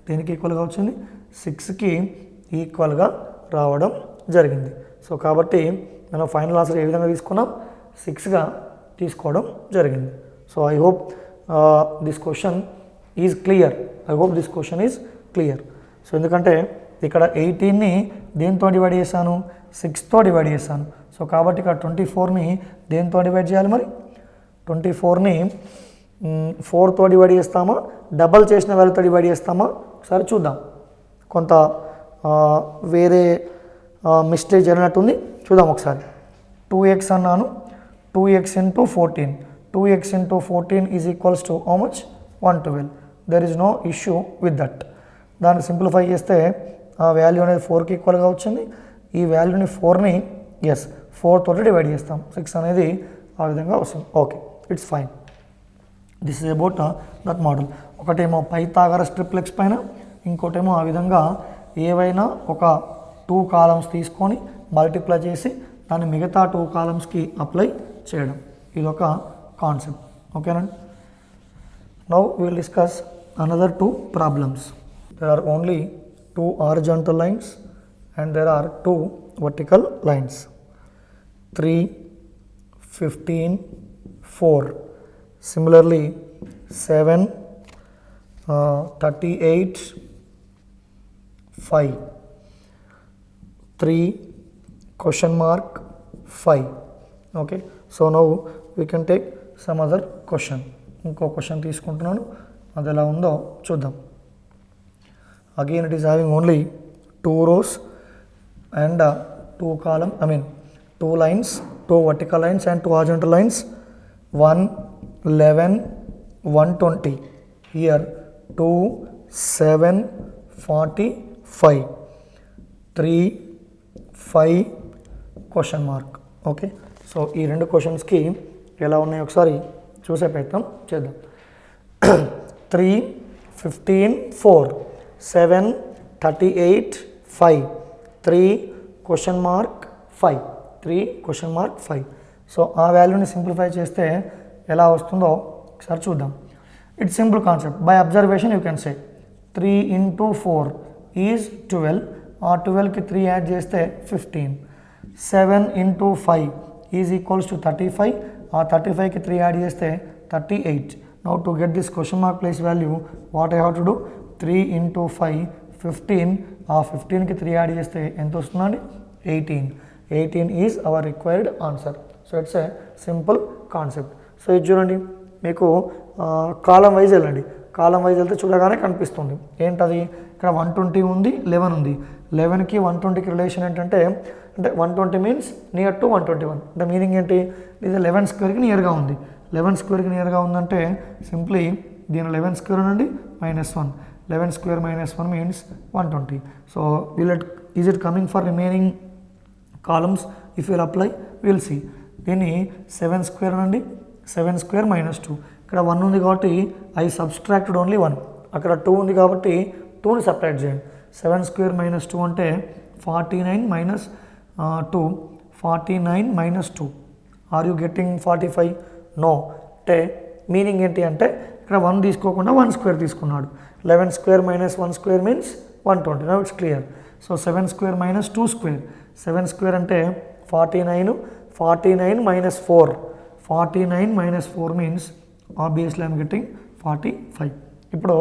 దేనికి ఈక్వల్గా వచ్చింది 6కి ఈక్వల్గా రావడం జరిగింది. సో కాబట్టి మనం ఫైనల్ ఆన్సర్ ఏ విధంగా తీసుకున్నాం 6గా తీసుకోవడం జరిగింది. So I hope this question is clear. So ఎందుకంటే ఇక్కడ 18ని దేంతో డివైడ్ చేశాను 6తో డివైడ్ చేశాను. సో కాబట్టి ఇక్కడ 24ని దేంతో డివైడ్ చేయాలి, మరి 24ని 4తో డివైడ్ చేస్తామా డబల్ చేసిన వాల్యూతో డివైడ్ చేస్తామా ఒకసారి చూద్దాం. కొంత వేరే మిస్టేక్ జరిగినట్టుంది, చూద్దాం ఒకసారి. 2x అన్నాను, 2x into 14, 2x into 14 is equals to how much 112. There is no issue with that. దాన్ని సింప్లిఫై చేస్తే ఆ వాల్యూ అనేది 4కి ఈక్వల్గా వచ్చింది. ఈ వాల్యూని 4ని 4 తోటి డివైడ్ చేస్తాం, 6 అనేది ఆ విధంగా వస్తుంది. Okay, it's fine. This is about that model. ఒకటేమో పైథాగరస్ ట్రిప్లెక్స్ పైన, ఇంకోటేమో ఆ విధంగా ఏవైనా ఒక 2 కాలమ్స్ తీసుకొని మల్టిప్లై చేసి దాన్ని మిగతా 2 కాలమ్స్కి అప్లై చేయడం, ఇదొక కాన్సెప్ట్. ఓకేనండి. Now we will discuss another 2 problems. There are only 2 horizontal lines and there are 2 vertical lines. 3, 15, 4. Similarly 7, 38, 5. 3 question mark 5. Okay, so now we can take some other question. ఇంకో question తీసుకుంటున్నాను, అది ఎలా ఉందో చూద్దాం. Again it is having only 2 rows and 2 column, 2 lines, 2 vertical lines and 2 horizontal lines. 1, 11, 120. Here 2, 7, 45. 3, 5 question mark. Okay, so ఈ 2 క్వశ్చన్స్కి ఎలా ఉన్నాయో ఒకసారి చూసే ప్రయత్నం చేద్దాం. 3, 15, 4, 7, 38, 5, 3 question mark 5, 3 question mark 5. So ఆ వాల్యూని సింప్లిఫై చేస్తే ఎలా వస్తుందో ఒకసారి చూద్దాం. It's simple concept. By observation you can say 3 into 4 is 12. ఆ 12కి 3 యాడ్ చేస్తే 15. 7 into 5 ఈజ్ ఈక్వల్స్ టు 35. ఆ 35కి 3 యాడ్ చేస్తే 38. Now to get this question mark place value what I have to do, 3 into 5 15. ఆ 15కి 3 యాడ్ చేస్తే ఎంత వస్తుందండి 18. 18 is our required answer. So it's a simple concept. So ఇది చూడండి, మీకు కాలం వైజ్ వెళ్ళండి. కాలం వైజ్ వెళ్తే చూడగానే కనిపిస్తుంది ఏంటది, ఇక్కడ 120 ఉంది, 11 ఉంది. 11కి 120కి రిలేషన్ ఏంటంటే, అంటే 120 మీన్స్ నియర్ టు 121. అంటే మీనింగ్ ఏంటి, ఇది 11 స్క్వేర్కి నియర్గా ఉంది. 11 స్క్వేర్కి నియర్గా ఉందంటే సింప్లీ దీని 11 స్క్వేర్ అనండి -1. 11 square -1 means 120. So is it coming for remaining columns? If will apply will see. దీన్ని 7 స్క్వేర్ అనండి, 7 స్క్వేర్ -2. ఇక్కడ 1 ఉంది కాబట్టి ఐ సబ్స్ట్రాక్టెడ్ ఓన్లీ 1. అక్కడ 2 ఉంది కాబట్టి 2ని సబ్ట్రాక్ట్ చేయండి. 7 స్క్వేర్ -2 అంటే 49 - 2. 49 - 2. Are you getting 45? నో. అంటే మీనింగ్ ఏంటి అంటే ఇక్కడ 1 తీసుకోకుండా 1 స్క్వేర్ తీసుకున్నాడు. 11 square minus 1 square means 120. Now it's clear. So 7 square minus 2 square, 7 square అంటే 49, 49 minus 4, 49 minus 4 means obviously I'm getting 45. ఇప్పుడు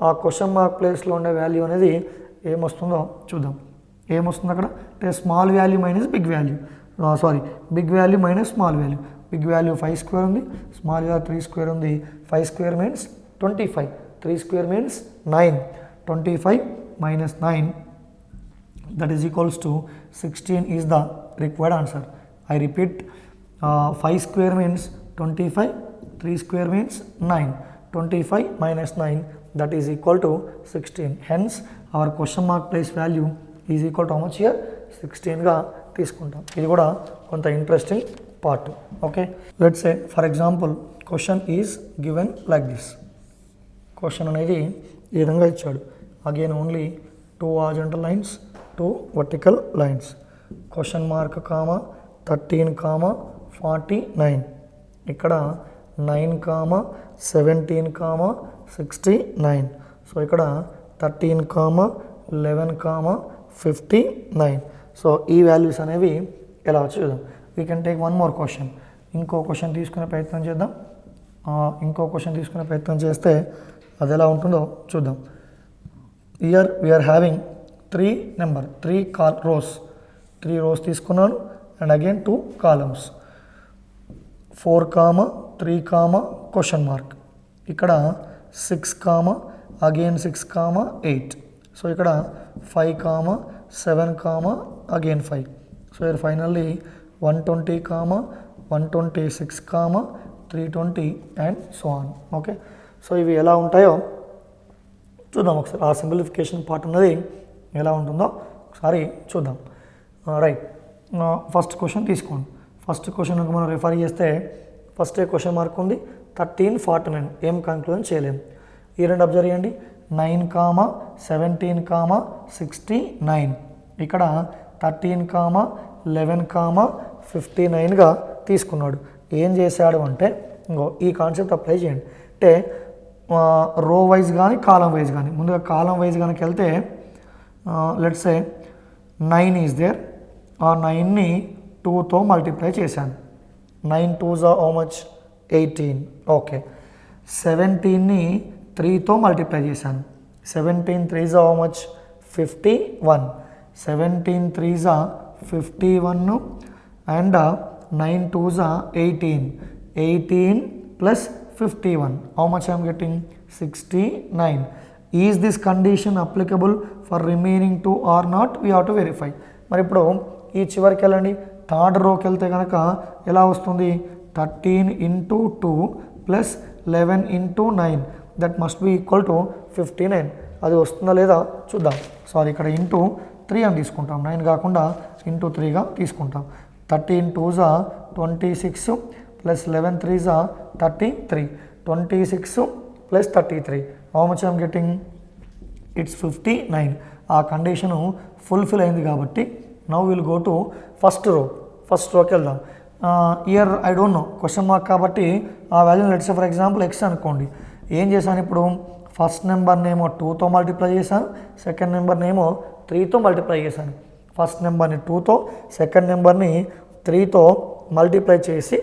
ఆ క్వశ్చన్ మార్క్ ప్లేస్లో ఉండే వాల్యూ అనేది ఏమొస్తుందో చూద్దాం. ఏమొస్తుంది అక్కడ అంటే small value minus big value, big value minus small value. Big value 5 square ఉంది, స్మాల్ వాల్యూ 3 స్క్వేర్ ఉంది. 5 square means 25, 3 square means 9. 25 minus 9 that is equals to 16 is the required answer. I repeat, 5 square means 25, 3 square means 9. 25 minus 9 that is equal to 16. Hence our question mark place value is equal to how much here? 16 గా తీసుకుంటాం. ఇది కూడా కొంత interesting part. Okay, let's say for example question is given like this. Question అనేది ఈ విధంగా ఇచ్చాడు. Again only 2 horizontal lines, 2 vertical lines. Question mark comma 13 comma 49, ఇక్కడ 9 కామా 17 కామా 69. సో ఇక్కడ 13 కామా 11 కామా 59. సో ఈ వాల్యూస్ అనేవి ఎలా వచ్చి చూద్దాం. We can take one more question. ఇంకో క్వశ్చన్ తీసుకునే ప్రయత్నం చేద్దాం. ఇంకో క్వశ్చన్ తీసుకునే ప్రయత్నం చేస్తే అది ఎలా ఉంటుందో చూద్దాం. ఇయర్ వీఆర్ హ్యావింగ్ 3 rows తీసుకున్నాను and again 2 columns. 4 comma 3 comma question mark, ఇక్కడ 6 కామా అగైన్ 6 కామా 8. సో ఇక్కడ 5 కామా 7 కామా అగైన్ 5. సో ఇక్కడ finally 120 comma 126 comma 320 and so on. Okay, so ఇవి ఎలా ఉంటాయో చూద్దాం ఒకసారి. ఆ సింప్లిఫికేషన్ పార్ట్ అన్నది ఎలా ఉంటుందో ఒకసారి చూద్దాం. రైట్, ఫస్ట్ క్వశ్చన్ తీసుకోండి. ఫస్ట్ క్వశ్చన్ మనం రిఫర్ చేస్తే ఫస్ట్ క్వశ్చన్ మార్క్ ఉంది 13, 49. ఏం కంక్లూజన్ చేయలేము. ఈ రెండు అబ్జర్వ్ చేయండి. 9 కామా 17 కామా 69, ఇక్కడ 13 కామా 11 కామా 59గా తీసుకున్నాడు. ఏం చేశాడు అంటే ఇంకో ఈ కాన్సెప్ట్ అప్లై చేయండి. అంటే రో వైజ్ కానీ కాలం వైజ్ కానీ, ముందుగా కాలం వైజ్ కనుక వెళ్తే లెట్స్ సే 9 ఈజ్ దేర్. ఆ 9ని 2తో మల్టిప్లై చేశాను. 9 2s are how much? 18. Okay, 17ని 3తో మల్టిప్లై చేశాను. 17 3s are how much? 51. 17 3s are 51 and 9 2s are 18. 18 plus 51. How much I am getting? 69. Is this condition applicable for remaining 2 or not? We have to verify. మరి ఇప్పుడు ఈ చివరికి వెళ్ళండి. Third రోకి వెళ్తే కనుక ఎలా వస్తుంది? 13 into 2 plus 11 into 9 that must be equal to 59. అది వస్తుందా లేదా చూద్దాం. సారీ, ఇక్కడ ఇంటూ 3 అని తీసుకుంటాం, 9 కాకుండా ఇంటూ 3గా తీసుకుంటాం. 13 2s are 26 plus 11 3s are 33. 26 plus 33. How much I am getting? It's 59. ఆ కండిషను ఫుల్ఫిల్ అయింది కాబట్టి now will go to first రోకి వెళ్దాం. Here I don't know, question mark కాబట్టి ఆ వాల్యూ లెట్స్ ఫర్ ఎగ్జాంపుల్ ఎక్స్ అనుకోండి. ఏం చేశాను ఇప్పుడు? ఫస్ట్ నెంబర్నేమో 2తో మల్టిప్లై చేశాను, సెకండ్ నెంబర్నేమో 3తో మల్టిప్లై చేశాను. ఫస్ట్ నెంబర్ని 2తో, సెకండ్ నెంబర్ని 3తో మల్టిప్లై చేసి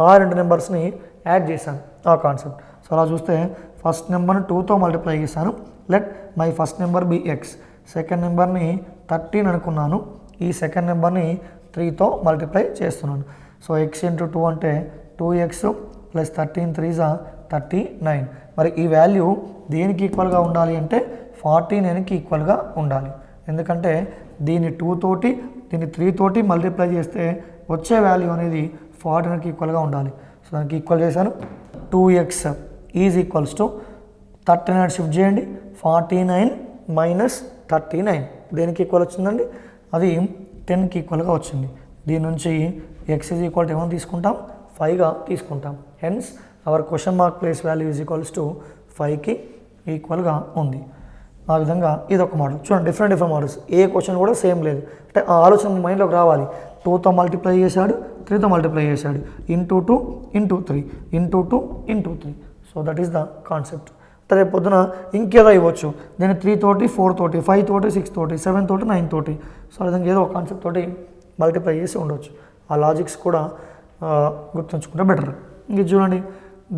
ఆ రెండు నెంబర్స్ని యాడ్ చేశాను. ఆ కాన్సెప్ట్. సో అలా చూస్తే ఫస్ట్ నెంబర్ని 2తో మల్టిప్లై చేశాను. Let my first number be x. Second నెంబర్ని 13 అనుకున్నాను. ఈ సెకండ్ నెంబర్ని 3తో మల్టిప్లై చేస్తున్నాను. సో ఎక్స్ ఇంటూ 2 అంటే 2x ప్లస్ 13 3s are 39. మరి ఈ వాల్యూ దేనికి ఈక్వల్గా ఉండాలి అంటే 49కి ఈక్వల్గా ఉండాలి. ఎందుకంటే దీన్ని 2 తోటి దీన్ని 3 తోటి మల్టిప్లై చేస్తే వచ్చే వాల్యూ అనేది 49కి ఈక్వల్గా ఉండాలి. సో దానికి ఈక్వల్ చేశాను. 2x is equals to 39 shift చేయండి. 49 మైనస్ 39 దేనికి ఈక్వల్ వచ్చిందండి? అది 10కి ఈక్వల్గా వచ్చింది. దీని నుంచి ఎక్స్ ఈజ్ ఈక్వల్ టు ఏమని తీసుకుంటాం? 5గా తీసుకుంటాం. Hence our question mark place value is equals to 5కి ఈక్వల్గా ఉంది. ఆ విధంగా ఇది ఒక మోడల్. చూడండి, డిఫరెంట్ మోడల్స్. ఏ క్వశ్చన్ కూడా సేమ్ లేదు. అంటే ఆ ఆలోచన మైండ్లోకి రావాలి. 2తో మల్టిప్లై చేశాడు, 3తో మల్టిప్లై చేశాడు, into 2 into 3 into 2 into 3. That is the concept. రేపు పొద్దున ఇంకేదో ఇవ్వచ్చు, దీన్ని 3 తోటి 4 తోటి 5 తోటి 6 తోటి 7 తోటి 9 తోటి, సో విధంగా ఏదో ఒక కాన్సెప్ట్ తోటి మల్టిప్లై చేసి ఉండవచ్చు. ఆ లాజిక్స్ కూడా గుర్తుంచుకుంటే బెటర్. ఇంక చూడండి,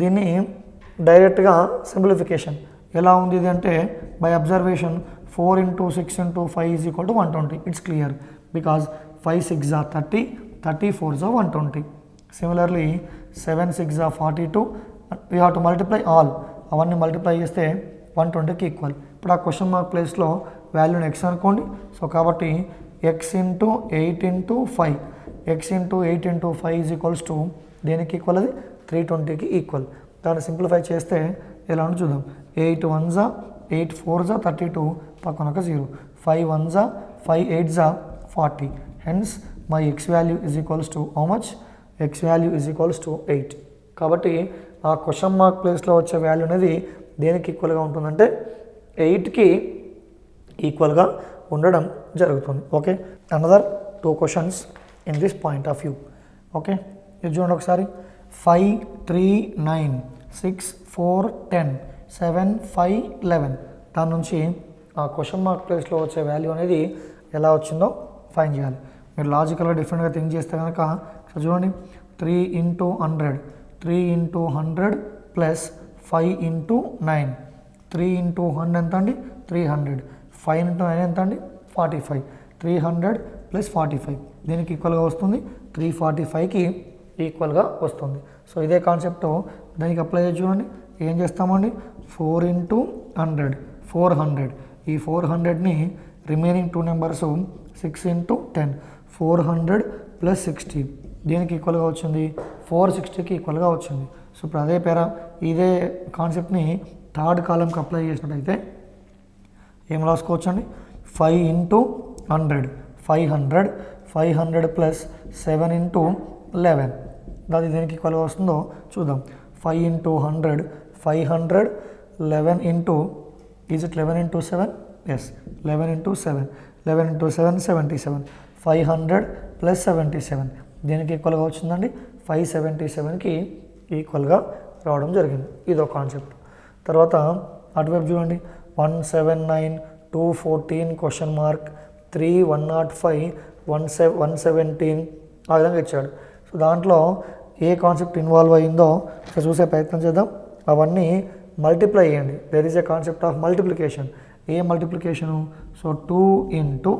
దీన్ని డైరెక్ట్గా సింప్లిఫికేషన్ ఎలా ఉంది ఇది అంటే by observation 4 into 6 into 5 is equal to 120. It's clear because 5 6 are 30, 30 4s are 120. Similarly 7 6 are 42. We have to multiply all. అవన్నీ మల్టిప్లై చేస్తే 120కి ఈక్వల్. ఇప్పుడు ఆ క్వశ్చన్ మార్క్ ప్లేస్లో వాల్యూని ఎక్స్ అనుకోండి. సో కాబట్టి X into 8 into 5, X into 8 into 5 is equals to దేనికి equal, అది 320కి ఈక్వల్. దాన్ని సింప్లిఫై చేస్తే ఎలా ఉందో చూద్దాం. 8 1s 8 4s 32, పక్కన ఒక 0, 5 1s 5 8s 40. Hence my ex value is equals to how much, X value is equals to 8. కాబట్టి ఆ క్వశ్చన్ మార్క్ ప్లేస్లో వచ్చే వాల్యూ అనేది దేనికి ఈక్వల్గా ఉంటుందంటే 8కి ఈక్వల్గా ఉండడం జరుగుతుంది. Okay, another 2 questions in this point of view. Okay, ఇది చూడండి ఒకసారి. 5 3 9 6 4 10 7 5 11. దాని నుంచి ఆ క్వశ్చన్ మార్క్ ప్లేస్లో వచ్చే వాల్యూ అనేది ఎలా వచ్చిందో ఫైండ్ చేయాలి. మీరు లాజికల్గా డిఫరెంట్గా థింక్ చేస్తే కనుక చూడండి, 3 into 100, 3 into 100 plus 5 into 9, 3 into 100 ఎంత అండి 300, 5 into 9 ఎంత అండి 45, 300 ప్లస్ 45 దీనికి ఈక్వల్గా వస్తుంది, 345కి ఈక్వల్గా వస్తుంది. సో ఇదే కాన్సెప్ట్ దానికి అప్లై చేసి చూడండి. ఏం చేస్తామండి, 4 into 100 400, ఈ 400ని రిమైనింగ్ 2 నెంబర్స్ 6 into 10, 400 ప్లస్ 60 దీనికి ఈక్వల్గా వచ్చింది, 460కి ఈక్వల్గా వచ్చింది. సో ఇప్పుడు ఇదే కాన్సెప్ట్ని థర్డ్ కాలంకి అప్లై చేసినట్టయితే ఏం రాసుకోవచ్చు అండి, 5 into 100 500, 500 ప్లస్ 7 into 11 అది దేనికి ఈక్వల్గా వస్తుందో చూద్దాం. 5 into 100 500, 11 into, is it 11 into 7? Yes, 11 into 7, 11 into 7 77, 500 plus 77 దీనికి ఈక్వల్గా వచ్చిందండి 577కి ఈక్వల్గా రావడం జరిగింది. ఇదో కాన్సెప్ట్. తర్వాత అటువైపు చూడండి, 179 214 క్వశ్చన్ మార్క్ 3 105 117 ఆ విధంగా ఇచ్చాడు. సో దాంట్లో ఏ కాన్సెప్ట్ ఇన్వాల్వ్ అయ్యిందో చూసే ప్రయత్నం చేద్దాం. అవన్నీ మల్టిప్లై చేయండి. There is a concept of multiplication. A multiplication, so 2 into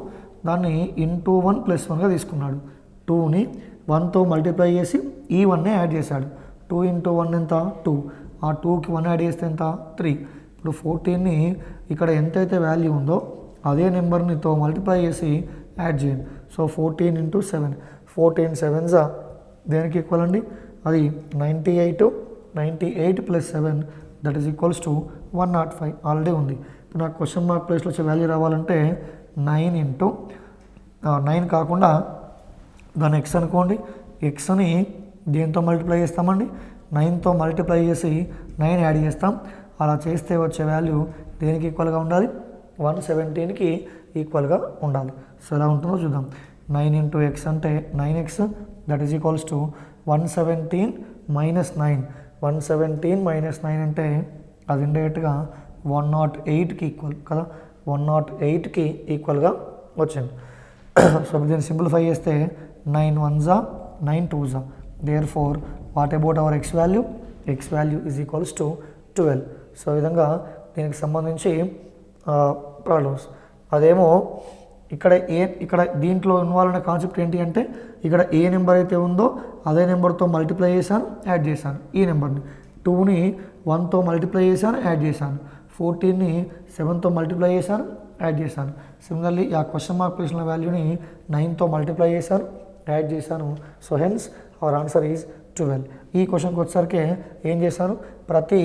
దాన్ని ఇంటూ 1 ప్లస్ 1గా తీసుకున్నాడు. 2ని 1తో మల్టిప్లై చేసి ఈ 1నే యాడ్ చేశాడు. 2 into 1 ఎంత 2, ఆ 2కి 1 యాడ్ చేస్తే ఎంత 3. ఇప్పుడు 14ని ఇక్కడ ఎంతైతే వాల్యూ ఉందో అదే నెంబర్నితో మల్టిప్లై చేసి యాడ్ చేయండి. సో 14 into 7, 14 7s దేనికి ఈక్వల్ అండి, అది 98, 98 plus 7 that is equals to 105 already ఉంది. ఇప్పుడు నాకు క్వశ్చన్ మార్క్ ప్లేస్లో వచ్చే వాల్యూ రావాలంటే 9 into 9 కాకుండా దాన్ని ఎక్స్ అనుకోండి. ఎక్స్ని దేంతో మల్టిప్లై చేస్తామండి, 9తో మల్టిప్లై చేసి 9 యాడ్ చేస్తాం. అలా చేస్తే వచ్చే వాల్యూ దేనికి ఈక్వల్గా ఉండాలి, 117కి ఈక్వల్గా ఉండాలి. సో ఎలా ఉంటుందో చూద్దాం. 9 into x అంటే 9x that is equals to 117 minus 9, 117 minus 9 అంటే అది ఇండైరెక్ట్గా 108కి ఈక్వల్ కదా, 108కి ఈక్వల్గా వచ్చింది. సో దీన్ని సింప్లిఫై చేస్తే 9 1s 9 2s, therefore what about our x value, x value is equals to 12. So ఈ విధంగా దీనికి సంబంధించి ప్రాబ్లమ్స్. అదేమో ఇక్కడ దీంట్లో ఇన్వాల్వ్ అయిన కాన్సెప్ట్ ఏంటి అంటే, ఇక్కడ ఏ నెంబర్ అయితే ఉందో అదే నెంబర్తో మల్టిప్లై చేశాను, యాడ్ చేశాను. ఈ నెంబర్ని 2ని 1తో మల్టిప్లై చేశాను, యాడ్ చేశాను. 14ని 7తో మల్టిప్లై చేశాను, యాడ్ చేశాను. సిమిలర్లీ ఆ క్వశ్చన్ మార్క్ ప్లేస్లో వాల్యూని 9తో మల్టిప్లై చేశాను, యాడ్ చేశాను. So hence our answer is 12. ఈ క్వశ్చన్కి వచ్చేసరికి ఏం చేశాను, ప్రతి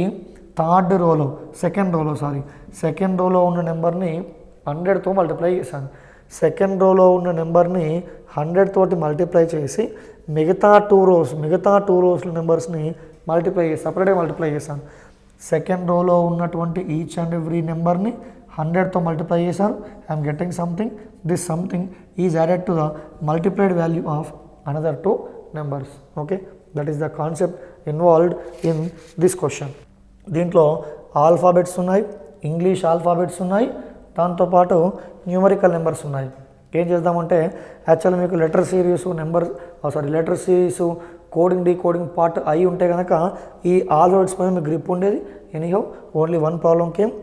సెకండ్ రోలో ఉన్న నెంబర్ని 100తో మల్టిప్లై చేశాను. సెకండ్ రోలో ఉన్న నెంబర్ని 100 తోటి మల్టిప్లై చేసి మిగతా టూ రోస్ల నెంబర్స్ని సపరేట్గా మల్టిప్లై చేశాను. సెకండ్ రోలో ఉన్నటువంటి ఈచ్ అండ్ ఎవ్రీ నెంబర్ని 100తో మల్టిప్లై చేశాను. I'm getting something, this something is added to the multiplied value of another 2 numbers. Okay, that is the concept involved in this question. దీంట్లో alphabets ఉన్నాయి, English alphabets ఉన్నాయి, దాంతోపాటు numerical numbers ఉన్నాయి. ఏం చేద్దామంటే actually మీకు letter series letter series coding decoding part అయి ఉంటే కనుక ఈ ఆల్ఫాబెట్స్ పైన మీకు గ్రిప్ ఉండేది. Anyhow only one problem came,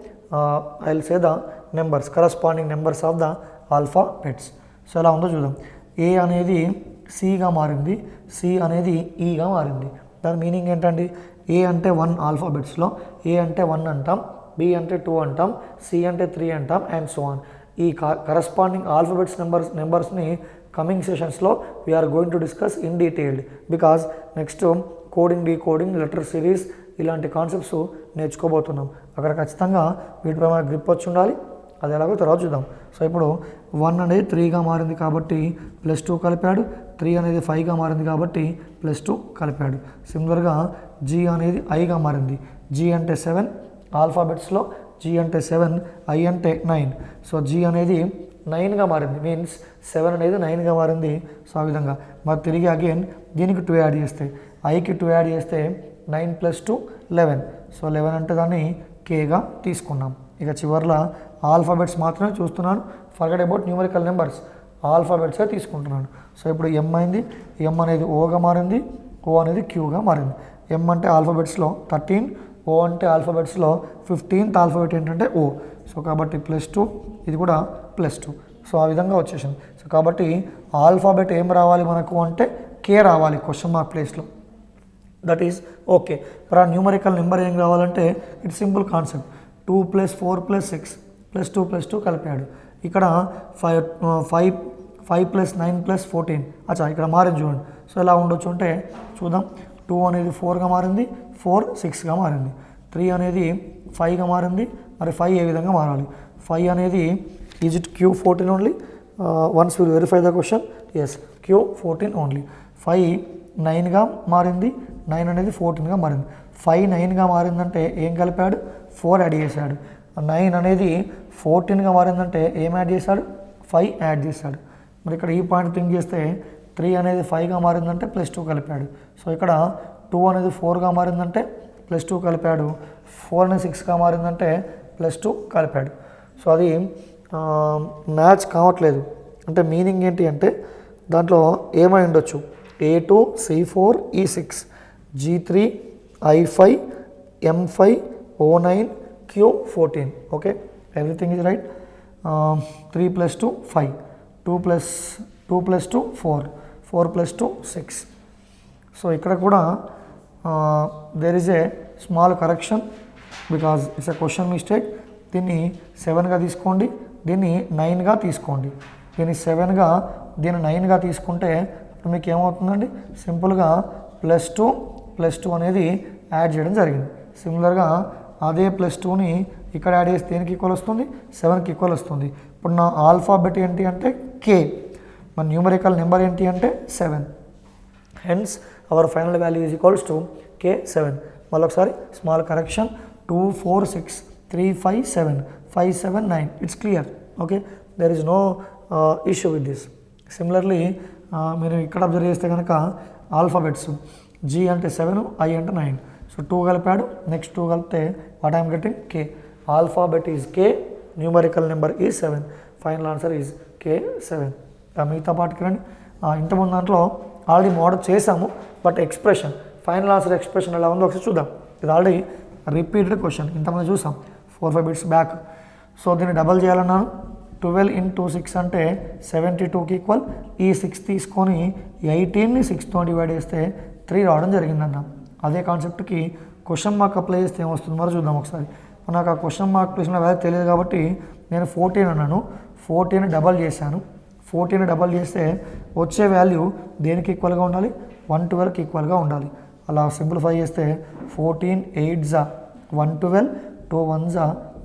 I will say the numbers, corresponding numbers of the alphabets. So ఎలా ఉందో చూద్దాం. ఏ అనేది సిగా మారింది, సి అనేది ఈగా మారింది. దాని మీనింగ్ ఏంటండి? ఏ అంటే 1 ఆల్ఫాబెట్స్లో ఏ అంటే 1 అంటాం, బి అంటే 2 అంటాం, సి అంటే 3 అంటాం, అండ్ సో ఆన్. ఈ కరస్పాండింగ్ ఆల్ఫాబెట్స్ నెంబర్స్ని కమింగ్ సెషన్స్లో we're going to discuss in detailed. Because next coding decoding letter series ఇలాంటి కాన్సెప్ట్స్ నేర్చుకోబోతున్నాం. అక్కడ ఖచ్చితంగా వీటిపై మన గ్రిప్ వచ్చి ఉండాలి. అది ఎలాగో తర్వాత చూద్దాం. సో ఇప్పుడు 1 అనేది 3గా మారింది కాబట్టి +2 కలిపాడు, 3 అనేది 5గా మారింది కాబట్టి +2 కలిపాడు. సిమిలర్గా జీ అనేది ఐగా మారింది. జీ అంటే 7 ఆల్ఫాబెట్స్లో, జీ అంటే 7, ఐ అంటే 9. సో జీ అనేది 9గా మారింది, మీన్స్ 7 అనేది 9గా మారింది. సో ఆ విధంగా మరి తిరిగి అగైన్ దీనికి 2 యాడ్ చేస్తే, ఐకి 2 యాడ్ చేస్తే 9 + 2 11. సో 11 అంటే దాన్ని కేగా తీసుకున్నాం. ఇక చివర్లో ఆల్ఫాబెట్స్ మాత్రమే చూస్తున్నాను, ఫర్గెట్ అబౌట్ న్యూమరికల్ నెంబర్స్, ఆల్ఫాబెట్సే తీసుకుంటున్నాను. సో ఇప్పుడు ఎం అయింది, ఎం అనేది ఓగా మారింది, ఓ అనేది క్యూగా మారింది. ఎం అంటే ఆల్ఫాబెట్స్లో 13, ఓ అంటే ఆల్ఫాబెట్స్లో 15th ఆల్ఫాబెట్ ఏంటంటే ఓ. సో కాబట్టి +2, ఇది కూడా +2. సో ఆ విధంగా వచ్చేసింది. సో కాబట్టి ఆల్ఫాబెట్ ఏం రావాలి మనకు అంటే కే రావాలి క్వశ్చన్ మార్క్ ప్లేస్లో. That is okay. మరి ఆ న్యూమరికల్ నెంబర్ ఏం రావాలంటే ఇట్స్ సింపుల్ కాన్సెప్ట్. 2 + 4 + 6 +2 +2 కలిపాడు. ఇక్కడ 5 + 9 + 14. అచ్చా ఇక్కడ మారింది చూడండి. సో ఎలా ఉండొచ్చు అంటే చూద్దాం. 2 అనేది 4గా మారింది, 4 6గా మారింది, 3 అనేది 5గా మారింది. మరి 5 ఏ విధంగా మారాలి? 5 అనేది is it Q14 only? Once will verify the question. Yes, Q14 only. 5 9గా మారింది, 9 అనేది 14గా మారింది. 5 9గా మారిందంటే ఏం కలిపాడు? 4 యాడ్ చేశాడు. 9 అనేది 14గా మారిందంటే ఏం యాడ్ చేశాడు? 5 యాడ్ చేశాడు. మరి ఇక్కడ ఈ పాయింట్ థింక్ చేస్తే 3 అనేది 5గా మారిందంటే +2 కలిపాడు. సో ఇక్కడ 2 అనేది 4గా మారిందంటే +2 కలిపాడు, 4 అనేది 6గా మారిందంటే +2 కలిపాడు. సో అది మ్యాచ్ కావట్లేదు. అంటే మీనింగ్ ఏంటి అంటే దాంట్లో ఏమై ఉండొచ్చు? A2 C4 E6 G3 I5 M5 O9 Q14. Okay, everything is right. 3 + 2 5, 2 + 2 4, 4 + 2 6. So ఇక్కడ కూడా there is a small correction because it's a question mistake. దీన్ని 7గా తీసుకోండి, దీన్ని 9గా తీసుకోండి. దీన్ని 7గా, దీన్ని 9గా తీసుకుంటే ఇప్పుడు మీకు ఏమవుతుందండి? సింపుల్గా +2 అనేది యాడ్ చేయడం జరిగింది. సిమిలర్గా అదే +2ని ఇక్కడ యాడ్ చేస్తే దేనికి ఈక్వల్ వస్తుంది? 7కి ఈక్వల్ వస్తుంది. ఇప్పుడు నా ఆల్ఫాబెట్ ఏంటి అంటే కే, మన న్యూమరికల్ నెంబర్ ఏంటి అంటే 7. Hence our final value is equals to K7. మళ్ళొకసారి small correction. 2 4 6 3 5 7 5 7 9. It's clear. Okay, there is no issue with this. Similarly మీరు ఇక్కడ అబ్జర్వ్ చేస్తే కనుక ఆల్ఫాబెట్స్ జీ అంటే 7, ఐ అంటే 9. సో 2 కలిపాడు, నెక్స్ట్ 2 కలిపితే what I'm getting? K. Alphabet is K, numerical number is 7. Final answer is K7. మిగతా పార్ట్కి రండి. ఇంతకుముందు దాంట్లో ఆల్రెడీ మోడల్ చేసాము, but expression, final answer expression ఎలా ఉందో ఒకసారి చూద్దాం. ఇది ఆల్రెడీ రిపీటెడ్ క్వశ్చన్, ఇంతకుముందు చూసాం 4-5 బిట్స్ బ్యాక్. సో దీన్ని డబల్ చేయాలన్నాను. 12 × 6 అంటే 72కి ఈక్వల్. ఈ 6 తీసుకొని 18ని 6తో డివైడ్ చేస్తే 3 రావడం జరిగిందన్న. అదే కాన్సెప్ట్కి క్వశ్చన్ మార్క్ అప్లై చేస్తే ఏమొస్తుంది మరో చూద్దాం ఒకసారి. నాకు ఆ క్వశ్చన్ మార్క్ ప్లేస్లో వాల్యూ తెలియదు కాబట్టి నేను 14 అన్నాను, 14ని డబల్ చేశాను. 14ని డబల్ చేస్తే వచ్చే వాల్యూ దేనికి ఈక్వల్గా ఉండాలి? 112కి ఈక్వల్గా ఉండాలి. అలా సింప్లిఫై చేస్తే 14 8s 112, 2 1s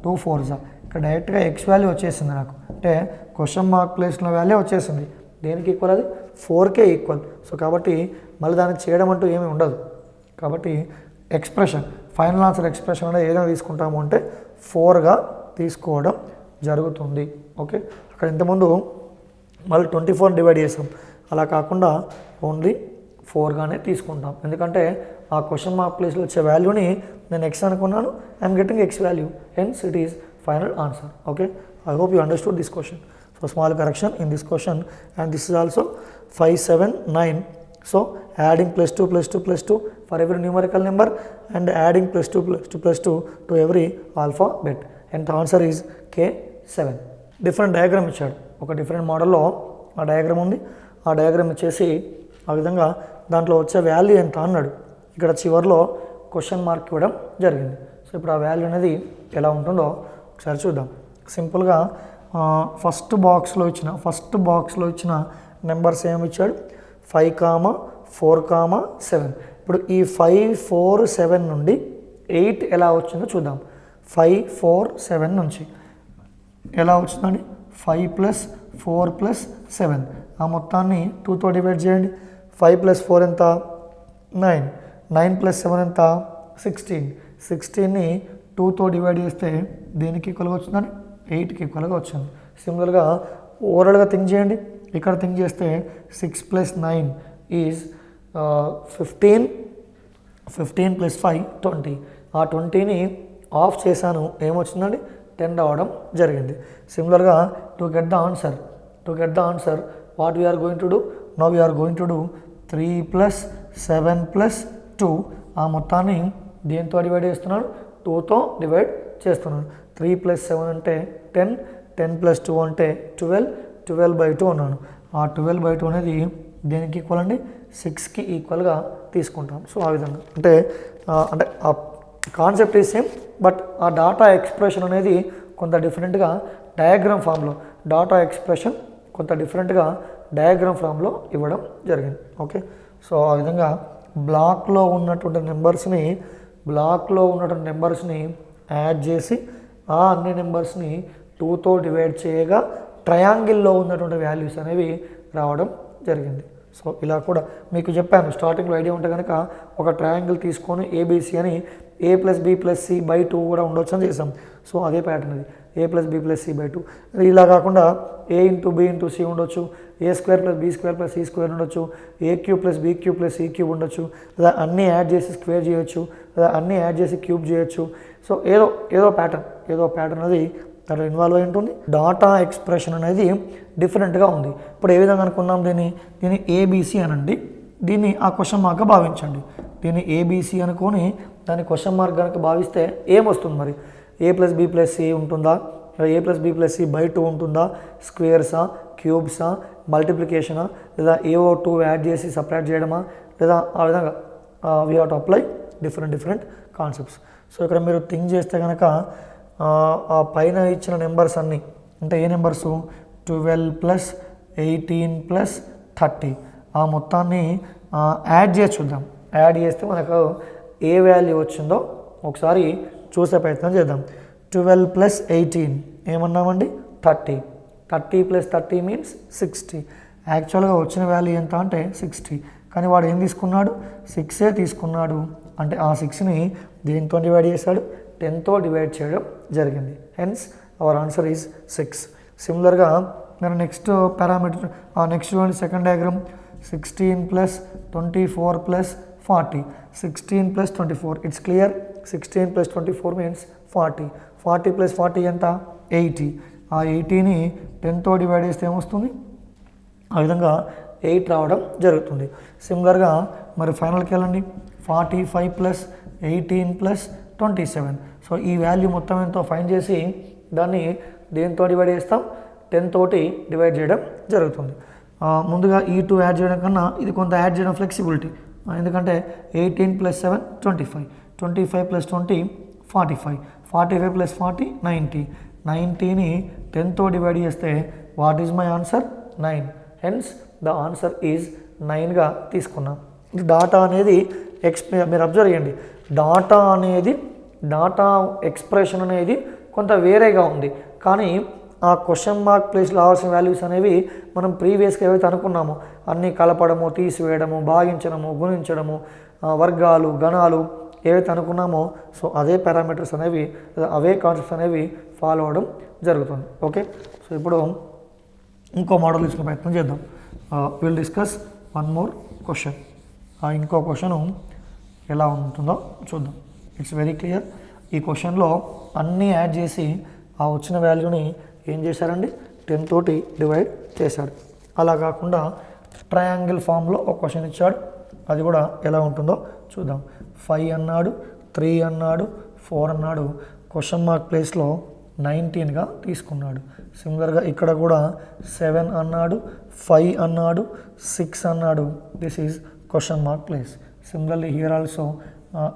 2 4s. ఇక్కడ డైరెక్ట్గా ఎక్స్ వాల్యూ వచ్చేసింది నాకు. అంటే క్వశ్చన్ మార్క్ ప్లేస్లో వాల్యూ వచ్చేసింది. దేనికి ఈక్వల్? అది 4కే ఈక్వల్. సో కాబట్టి మళ్ళీ దాన్ని చేయడం అంటూ ఏమీ ఉండదు. కాబట్టి ఎక్స్ప్రెషన్, ఫైనల్ ఆన్సర్ ఎక్స్ప్రెషన్ అనేది ఏదైనా తీసుకుంటాము అంటే 4గా తీసుకోవడం జరుగుతుంది. ఓకే, అక్కడ ఇంతకుముందు మళ్ళీ 24 డివైడ్ చేసాం, అలా కాకుండా ఓన్లీ 4గానే తీసుకుంటాం. ఎందుకంటే ఆ క్వశ్చన్ మార్క్ ప్లేస్లో వచ్చే వాల్యూని నేను ఎక్స్ అనుకున్నాను, I'm getting X value, hence it is final answer. Okay, I hope you understood this question. So small correction in this question, and this is also 5, 7, 9. So adding plus 2 plus 2 plus 2 for every numerical number and adding plus 2 plus 2 plus 2 to every alphabet, and the answer is K7. Different diagram ఇచ్చాడు, ఒక different మోడల్లో ఆ diagram ఉంది. ఆ diagram ఇచ్చేసి ఆ విధంగా దాంట్లో వచ్చే వాల్యూ ఎంత అన్నాడు. ఇక్కడ చివరిలో క్వశ్చన్ మార్క్ ఇవ్వడం జరిగింది. సో ఇప్పుడు ఆ వాల్యూ అనేది ఎలా ఉంటుందో ఒకసారి చూద్దాం. సింపుల్గా ఫస్ట్ బాక్స్లో ఇచ్చిన నెంబర్స్ ఏమి ఇచ్చాడు, 5, 4, 7. ఇప్పుడు ఈ 5, 4, 7 నుండి 8 ఎలా వచ్చిందో చూద్దాం. 5, 4, 7 నుంచి ఎలా వచ్చిందండి, 5 + 4 + 7. ఆ మొత్తాన్ని 2తో డివైడ్ చేయండి. 5 + 4 ఎంత, 9. 9 + 7 ఎంత, 16. 16ని 2తో డివైడ్ చేస్తే దేనికి ఈక్వల్గా వచ్చిందని, 8కి ఈక్వల్గా వచ్చింది. సిమిలర్గా ఓవరాల్గా థింక్ చేయండి. ఇక్కడ థింక్ చేస్తే 6 + 9 ఈజ్ 15. 15 + 5 20. ఆ 20ని ఆఫ్ చేశాను, ఏమొచ్చిందండి, 10 రావడం జరిగింది. సిమిలర్గా to get the answer what we're going to do, now we're going to do 3 + 7 + 2. ఆ మొత్తాన్ని దేంతో డివైడ్ చేస్తున్నాడు, 2తో డివైడ్ చేస్తున్నాడు. 3 + 7 అంటే 10, 10 + 2 అంటే 12, 12/2 అన్నాను. ఆ 12/2 అనేది దేనికి ఈక్వల్ అండి, 6కి ఈక్వల్గా తీసుకుంటాం. సో ఆ విధంగా అంటే ఆ కాన్సెప్ట్ ఈజ్ సేమ్, బట్ ఆ డాటా ఎక్స్ప్రెషన్ అనేది కొంత డిఫరెంట్గా డయాగ్రామ్ ఫామ్లో ఇవ్వడం జరిగింది. ఓకే, సో ఆ విధంగా బ్లాక్లో ఉన్నటువంటి నెంబర్స్ని యాడ్ చేసి ఆ అన్ని నెంబర్స్ని 2తో డివైడ్ చేయగా ట్రయాంగిల్లో ఉన్నటువంటి వాల్యూస్ అనేవి రావడం జరిగింది. సో ఇలా కూడా మీకు చెప్పాను, స్టార్టింగ్లో ఐడియా ఉంటే కనుక ఒక ట్రయాంగిల్ తీసుకొని ABC అని A + B + C/2 కూడా ఉండొచ్చు అని చేసాం. సో అదే ప్యాటర్న్ అది, A + B + C/2. ఇలా కాకుండా A × B × C ఉండొచ్చు, A² + B² + C² ఉండొచ్చు, A³ + B³ + C³ ఉండొచ్చు, లేదా అన్నీ యాడ్ చేసి స్క్వేర్ చేయొచ్చు, లేదా అన్నీ యాడ్ చేసి క్యూబ్ చేయొచ్చు. సో ఏదో ప్యాటర్న్ అది దాంట్లో ఇన్వాల్వ్ అయి ఉంటుంది. డాటా ఎక్స్ప్రెషన్ అనేది డిఫరెంట్గా ఉంది. ఇప్పుడు ఏ విధంగా అనుకున్నాం, దీన్ని ABC అనండి, దీన్ని ఆ క్వశ్చన్ మార్క్గా భావించండి. దీన్ని ABC అనుకొని దాన్ని క్వశ్చన్ మార్క్ కనుక భావిస్తే ఏమొస్తుంది మరి, A + B + C ఉంటుందా, A + B + C/2 ఉంటుందా, స్క్వేర్సా, క్యూబ్సా, మల్టిప్లికేషనా, లేదా ఏవో 2 యాడ్ చేసి సపరేట్ చేయడమా, లేదా ఆ విధంగా we have to apply different concepts. So ఇక్కడ మీరు థింక్ చేస్తే కనుక ఆ పైన ఇచ్చిన నెంబర్స్ అన్నీ అంటే ఏ నెంబర్స్, 12 + 18 + 30. ఆ మొత్తాన్ని యాడ్ చేసి చూద్దాం. యాడ్ చేస్తే మనకు ఏ వాల్యూ వచ్చిందో ఒకసారి చూసే ప్రయత్నం చేద్దాం. 12 + 18 ఏమన్నామండి, 30. 30 + 30 మీన్స్ 60. యాక్చువల్గా వచ్చిన వాల్యూ ఎంత అంటే 60, కానీ వాడు ఏం తీసుకున్నాడు, 6 తీసుకున్నాడు. అంటే ఆ 6ని దేంతో డివైడ్ చేశాడు, 10తో డివైడ్ చేయడం జరిగింది. Hence our answer is 6. సిమిలర్గా నేను నెక్స్ట్ పారామీటర్, నెక్స్ట్ చూడండి second diagram. 16 + 24 + 40. 16 + 24, it's clear. 16 + 24 means 40. 40 + 40 ఎంత, 80. ఆ 80ని 10తో డివైడ్ చేస్తే ఏమొస్తుంది, ఆ విధంగా 8 రావడం జరుగుతుంది. సిమిలర్గా మరి ఫైనల్కి వెళ్ళండి. 45 + 18 + 27. సో ఈ వాల్యూ మొత్తం ఎంతో ఫైండ్ చేసి దాన్ని దేంతో డివైడ్ చేస్తాం, 10 తోటి డివైడ్ చేయడం జరుగుతుంది. ముందుగా ఈ 2 యాడ్ చేయడం కన్నా ఇది కొంత యాడ్ చేయడం ఫ్లెక్సిబిలిటీ, ఎందుకంటే 18 + 7 25. 25 + 20 45. 45 + 40 90. 90ని 10తో డివైడ్ చేస్తే what is my answer, 9. Hence the answer is 9గా తీసుకున్నాం. డాటా అనేది మీరు అబ్జర్వ్ చేయండి, డాటా ఎక్స్ప్రెషన్ అనేది కొంత వేరేగా ఉంది, కానీ ఆ క్వశ్చన్ మార్క్ ప్లేస్లో రావాల్సిన వాల్యూస్ అనేవి మనం ప్రీవియస్గా ఏవైతే అనుకున్నామో అన్నీ కలపడము, తీసివేయడము, భాగించడము, గుణించడము, వర్గాలు, గణాలు ఏవైతే అనుకున్నామో సో అదే పారామీటర్స్ అనేవి, అవే కాన్సెప్ట్స్ అనేవి ఫాలో అవడం జరుగుతుంది. ఓకే, సో ఇప్పుడు ఇంకో మోడల్ తీసుకునే ప్రయత్నం చేద్దాం. Will discuss one more question. ఇంకో క్వశ్చను ఎలా ఉంటుందో చూద్దాం. It's very clear. ఈ క్వశ్చన్లో అన్నీ యాడ్ చేసి ఆ వచ్చిన వాల్యూని ఏం చేశారండి 10 తోటి డివైడ్ చేశాడు. అలా కాకుండా ట్రయాంగిల్ ఫామ్లో ఒక క్వశ్చన్ ఇచ్చాడు, అది కూడా ఎలా ఉంటుందో చూద్దాం. 5 అన్నాడు, 3 అన్నాడు, 4 అన్నాడు, క్వశ్చన్ మార్క్ ప్లేస్లో 19గా తీసుకున్నాడు. సిమిలర్గా ఇక్కడ కూడా 7 అన్నాడు, 5 అన్నాడు, 6 అన్నాడు. This is question mark place. Similarly here also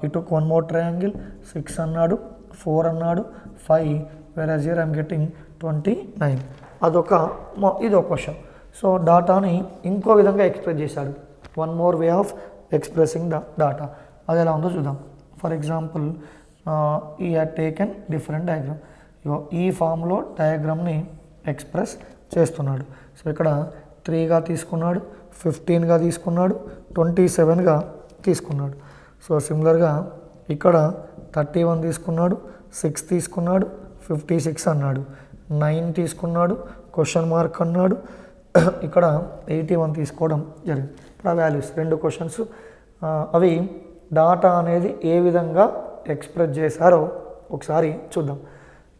ఈ టుక్ వన్ మోర్ ట్రయాంగిల్. 6 అన్నాడు, 4 అన్నాడు, 5, whereas here I'm getting 29. ఇదొక క్వశ్చన్. సో డాటాని ఇంకో విధంగా ఎక్స్ప్రెస్ చేశాడు. One more way of expressing the data. అది ఎలా ఉందో చూద్దాం. ఫర్ ఎగ్జాంపుల్ ఈ హ్యాడ్ టేకెన్ డిఫరెంట్ డయాగ్రామ్. ఈ ఫామ్లో డయాగ్రామ్ని ఎక్స్ప్రెస్ చేస్తున్నాడు. సో ఇక్కడ 3గా తీసుకున్నాడు, 15గా తీసుకున్నాడు, 27గా తీసుకున్నాడు. సో సిమిలర్గా ఇక్కడ 31 తీసుకున్నాడు, 6 తీసుకున్నాడు, 56 అన్నాడు, 9 తీసుకున్నాడు, క్వశ్చన్ మార్క్ అన్నాడు, ఇక్కడ 81 తీసుకోవడం జరిగింది. ఇప్పుడు ఆ వాల్యూస్ 2 క్వశ్చన్స్ అవి డాటా అనేది ఏ విధంగా ఎక్స్ప్రెస్ చేశారో ఒకసారి చూద్దాం.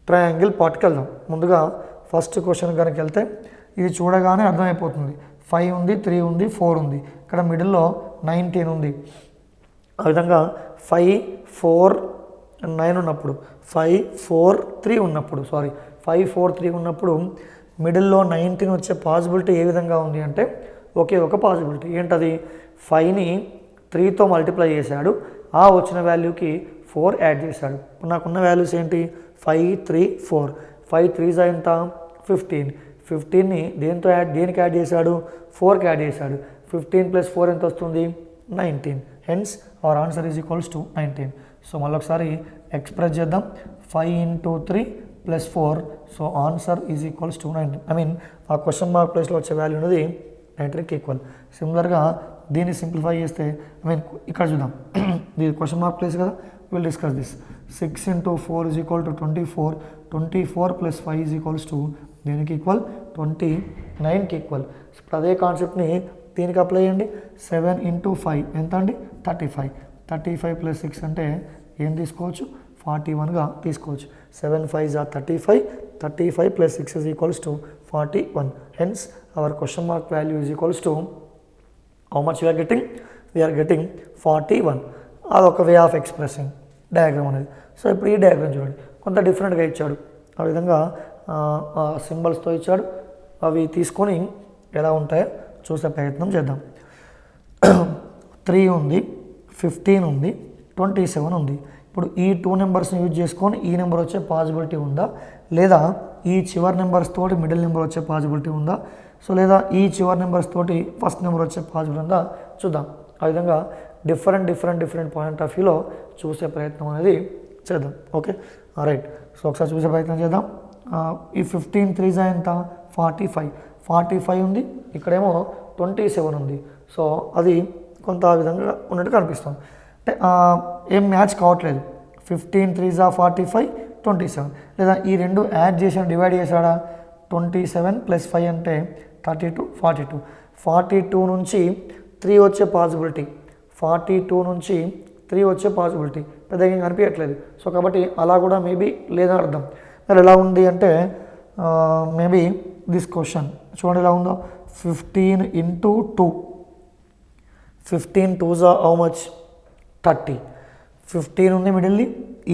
ట్రయాంగిల్ పార్ట్కి వెళ్దాం. ముందుగా ఫస్ట్ క్వశ్చన్ కనుక వెళ్తే ఇది చూడగానే అర్థమైపోతుంది. 5 ఉంది, 3 ఉంది, 4 ఉంది, ఇక్కడ మిడిల్లో 19 ఉంది. ఆ విధంగా 5, 4, 9 ఉన్నప్పుడు 5, 4, 3 ఉన్నప్పుడు 5, 4, 3 ఉన్నప్పుడు మిడిల్లో 19 వచ్చే పాసిబిలిటీ ఏ విధంగా ఉంది అంటే ఒకే ఒక పాసిబిలిటీ. ఏంటది? 5ని 3తో మల్టిప్లై చేశాడు, ఆ వచ్చిన వాల్యూకి 4 యాడ్ చేశాడు. ఇప్పుడు నాకున్న వాల్యూస్ ఏంటి? 5, 3, 4. 5 3s ఎంత? 15. 15ని దేనికి యాడ్ చేశాడు? 4కి యాడ్ చేశాడు. 15 + 4 ఎంత వస్తుంది? 19. Hence our answer is equals to 19. So మళ్ళొకసారి ఎక్స్ప్రెస్ చేద్దాం. 5 × 3 + 4. So answer is equals to 19. I mean ఆ క్వశ్చన్ మార్క్ ప్లేస్లో వచ్చే వాల్యూ అనేది 19కి ఈక్వల్. సిమిలర్గా దీన్ని సింప్లిఫై చేస్తే ఐ మీన్ ఇక్కడ చూద్దాం. ఇది క్వశ్చన్ మార్క్ ప్లేస్ కదా, విల్ డిస్కస్ దిస్. 6 × 4 = 24. 24 + 5 = దేనికి ఈక్వల్? 29కి ఈక్వల్. ఇప్పుడు అదే కాన్సెప్ట్ని దీనికి అప్లై చేయండి. 7 × 5 ఎంత అండి? 35. 35 + 6 అంటే ఏం తీసుకోవచ్చు? 41గా తీసుకోవచ్చు. 7 5s are 35. 35 + 6 = 41. Hence our question mark value is equals to how much we are getting? We are getting 41. అదొక వే ఆఫ్ ఎక్స్ప్రెసింగ్ డయాగ్రామ్ అనేది. సో ఇప్పుడు ఈ డయాగ్రామ్ చూడండి, కొంత డిఫరెంట్గా ఇచ్చాడు. ఆ విధంగా సింబల్స్తో ఇచ్చాడు. అవి తీసుకొని ఎలా ఉంటాయో చూసే ప్రయత్నం చేద్దాం. 3 ఉంది, 15 ఉంది, 27 ఉంది. ఇప్పుడు ఈ 2 నెంబర్స్ని యూజ్ చేసుకొని ఈ నెంబర్ వచ్చే పాసిబిలిటీ ఉందా, లేదా ఈ చివరి నెంబర్స్ తోటి మిడిల్ నెంబర్ వచ్చే పాసిబిలిటీ ఉందా, సో లేదా ఈ చివరి నెంబర్స్ తోటి ఫస్ట్ నెంబర్ వచ్చే పాసిబిలిటీ ఉందా చూద్దాం. ఆ విధంగా డిఫరెంట్ పాయింట్ ఆఫ్ వ్యూలో చూసే ప్రయత్నం అనేది చేద్దాం. Okay, right. సో ఒకసారి చూసే ప్రయత్నం చేద్దాం. ఈ 15 3s ఎంత? 45. 45 ఉంది, ఇక్కడేమో 27 ఉంది. సో అది కొంత ఆ విధంగా ఉన్నట్టు కనిపిస్తుంది. అంటే ఏం మ్యాచ్ కావట్లేదు. 15 3s are 45, 27. లేదా ఈ రెండు యాడ్ చేసాడు, డివైడ్ చేశాడా? 27 + 5 అంటే 32, 42. 42 నుంచి 3 వచ్చే పాసిబిలిటీ, 42 నుంచి 3 వచ్చే పాసిబిలిటీ పెద్దగా ఏం కనిపించట్లేదు. సో కాబట్టి అలా కూడా మేబీ లేదని అర్థం. మరి ఎలా ఉంది అంటే మేబీ దిస్ క్వశ్చన్ చూడండి ఎలా ఉందో. 15 × 2. 15 2s are how much? 30. 15 ఉంది మిడిల్ని,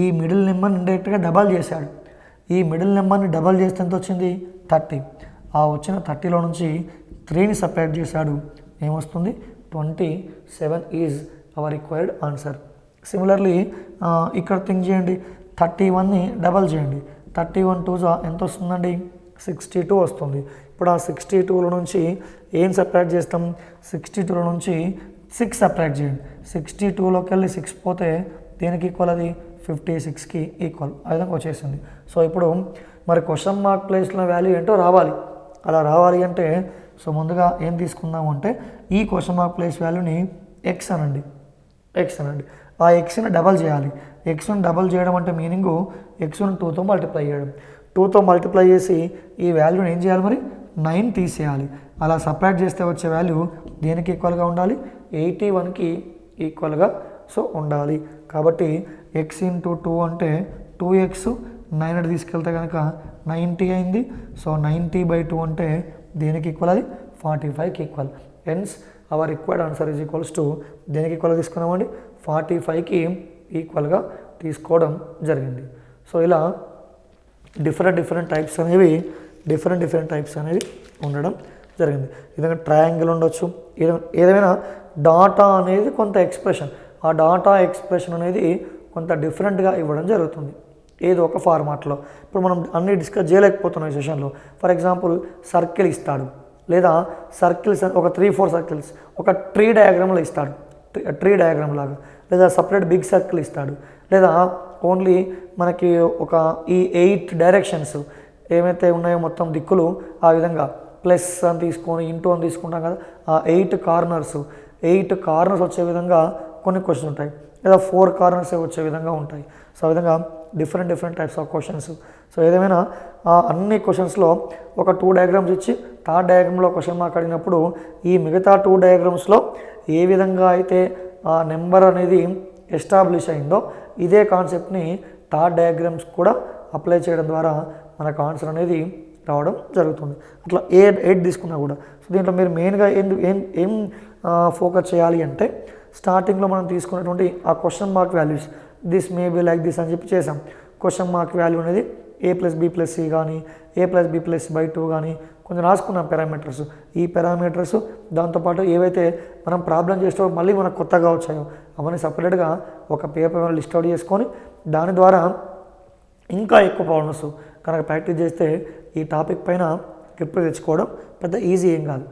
ఈ మిడిల్ నెంబర్ని ఇండైరెక్ట్గా డబల్ చేశాడు. ఈ మిడిల్ నెంబర్ని డబల్ చేస్తే ఎంత వచ్చింది? 30. ఆ వచ్చిన 30లో నుంచి 3ని సపరేట్ చేశాడు, ఏమొస్తుంది? 27 is our required answer. Similarly ఇక్కడ థింక్ చేయండి, 31ని డబల్ చేయండి. 31 2s ఎంత వస్తుందండి? 62 వస్తుంది. ఇప్పుడు ఆ 62లో నుంచి ఏం సపరేట్ చేస్తాం? 62లో నుంచి 6 సపరేట్ చేయండి. 62లోకి వెళ్ళి 6 పోతే దేనికి ఈక్వల్? అది 56కి ఈక్వల్. ఆ విధంగా వచ్చేసింది. సో ఇప్పుడు మరి క్వశ్చన్ మార్క్ ప్లేస్లో వాల్యూ ఏంటో రావాలి. అలా రావాలి అంటే సో ముందుగా ఏం తీసుకుందాము అంటే ఈ క్వశ్చన్ మార్క్ ప్లేస్ వాల్యూని ఎక్స్ అనండి. ఆ ఎక్స్ని డబల్ చేయాలి. ఎక్స్ని డబల్ చేయడం అంటే మీనింగు ఎక్స్ని 2తో మల్టిప్లై చేయడం. 2తో మల్టిప్లై చేసి ఈ వాల్యూని ఏం చేయాలి? మరి 9 తీసేయాలి. అలా సపరేట్ చేస్తే వచ్చే వాల్యూ దేనికి ఈక్వల్గా ఉండాలి? 81కి ఈక్వల్గా సో ఉండాలి. కాబట్టి ఎక్స్ ఇంటూ 2 అంటే 2x 9 అటు తీసుకెళ్తే కనుక 90 అయింది. సో 90/2 అంటే దేనికి ఈక్వల్, అది 45కి ఈక్వల్. Hence our required answer is equals to దేనికి ఈక్వల్గా తీసుకున్నామండి, 45కి ఈక్వల్గా తీసుకోవడం జరిగింది. సో ఇలా డిఫరెంట్ టైప్స్ అనేవి ఉండడం జరిగింది. ఏదైనా ట్రయాంగిల్ ఉండొచ్చు, ఏదైనా డాటా అనేది కొంత ఎక్స్ప్రెషన్, ఆ డాటా ఎక్స్ప్రెషన్ అనేది కొంత డిఫరెంట్గా ఇవ్వడం జరుగుతుంది ఏదో ఒక ఫార్మాట్లో. ఇప్పుడు మనం అన్నీ డిస్కస్ చేయలేకపోతున్నాం ఈ సెషన్లో. ఫర్ ఎగ్జాంపుల్ సర్కిల్ ఇస్తాడు, లేదా సర్కిల్స్ ఒక 3-4 సర్కిల్స్ ఒక ట్రీ డయాగ్రామ్లో ఇస్తాడు, ట్రీ డయాగ్రామ్ లాగా, లేదా సపరేట్ బిగ్ సర్కిల్ ఇస్తాడు, లేదా ఓన్లీ మనకి ఒక ఈ 8 డైరెక్షన్స్ ఏమైతే ఉన్నాయో మొత్తం దిక్కులు ఆ విధంగా ప్లస్ అని తీసుకొని ఇంటూ అని తీసుకుంటాం కదా, ఆ 8 కార్నర్స్ వచ్చే విధంగా కొన్ని క్వశ్చన్స్ ఉంటాయి, లేదా 4 కార్నర్స్ వచ్చే విధంగా ఉంటాయి. సో ఆ విధంగా different types of questions. So ఏదేమైనా అన్ని క్వశ్చన్స్లో ఒక 2 డయాగ్రామ్స్ ఇచ్చి థర్డ్ డయాగ్రామ్లో క్వశ్చన్ మార్క్ అడిగినప్పుడు ఈ మిగతా 2 డయాగ్రామ్స్లో ఏ విధంగా అయితే ఆ నెంబర్ అనేది ఎస్టాబ్లిష్ అయిందో ఇదే కాన్సెప్ట్ని థర్డ్ డయాగ్రామ్స్ కూడా అప్లై చేయడం ద్వారా మనకు ఆన్సర్ అనేది రావడం జరుగుతుంది. అట్లా 8 తీసుకున్నా కూడా. సో దీంట్లో మీరు మెయిన్గా ఏం ఫోకస్ చేయాలి అంటే స్టార్టింగ్లో మనం తీసుకున్నటువంటి ఆ question mark values, this may be like this అని చెప్పి చేసాం. క్వశ్చన్ మార్క్ వాల్యూ అనేది a+b+c కానీ a+b+c/2 కానీ కొంచెం రాసుకున్నాం పారామీటర్స్. ఈ పారామీటర్స్ దాంతోపాటు ఏవైతే మనం ప్రాబ్లం చేస్తూ మళ్ళీ మనకు కొత్తగా వచ్చాయో అవన్నీ సపరేట్గా ఒక పేపర్ లిస్ట్ అవుట్ చేసుకొని దాని ద్వారా ఇంకా ఎక్కువ ప్రాబ్లమ్స్ కనుక ప్రాక్టీస్ చేస్తే ఈ టాపిక్ పైన గ్రిప్ తెచ్చుకోవడం పెద్ద ఈజీ ఏం కాదు.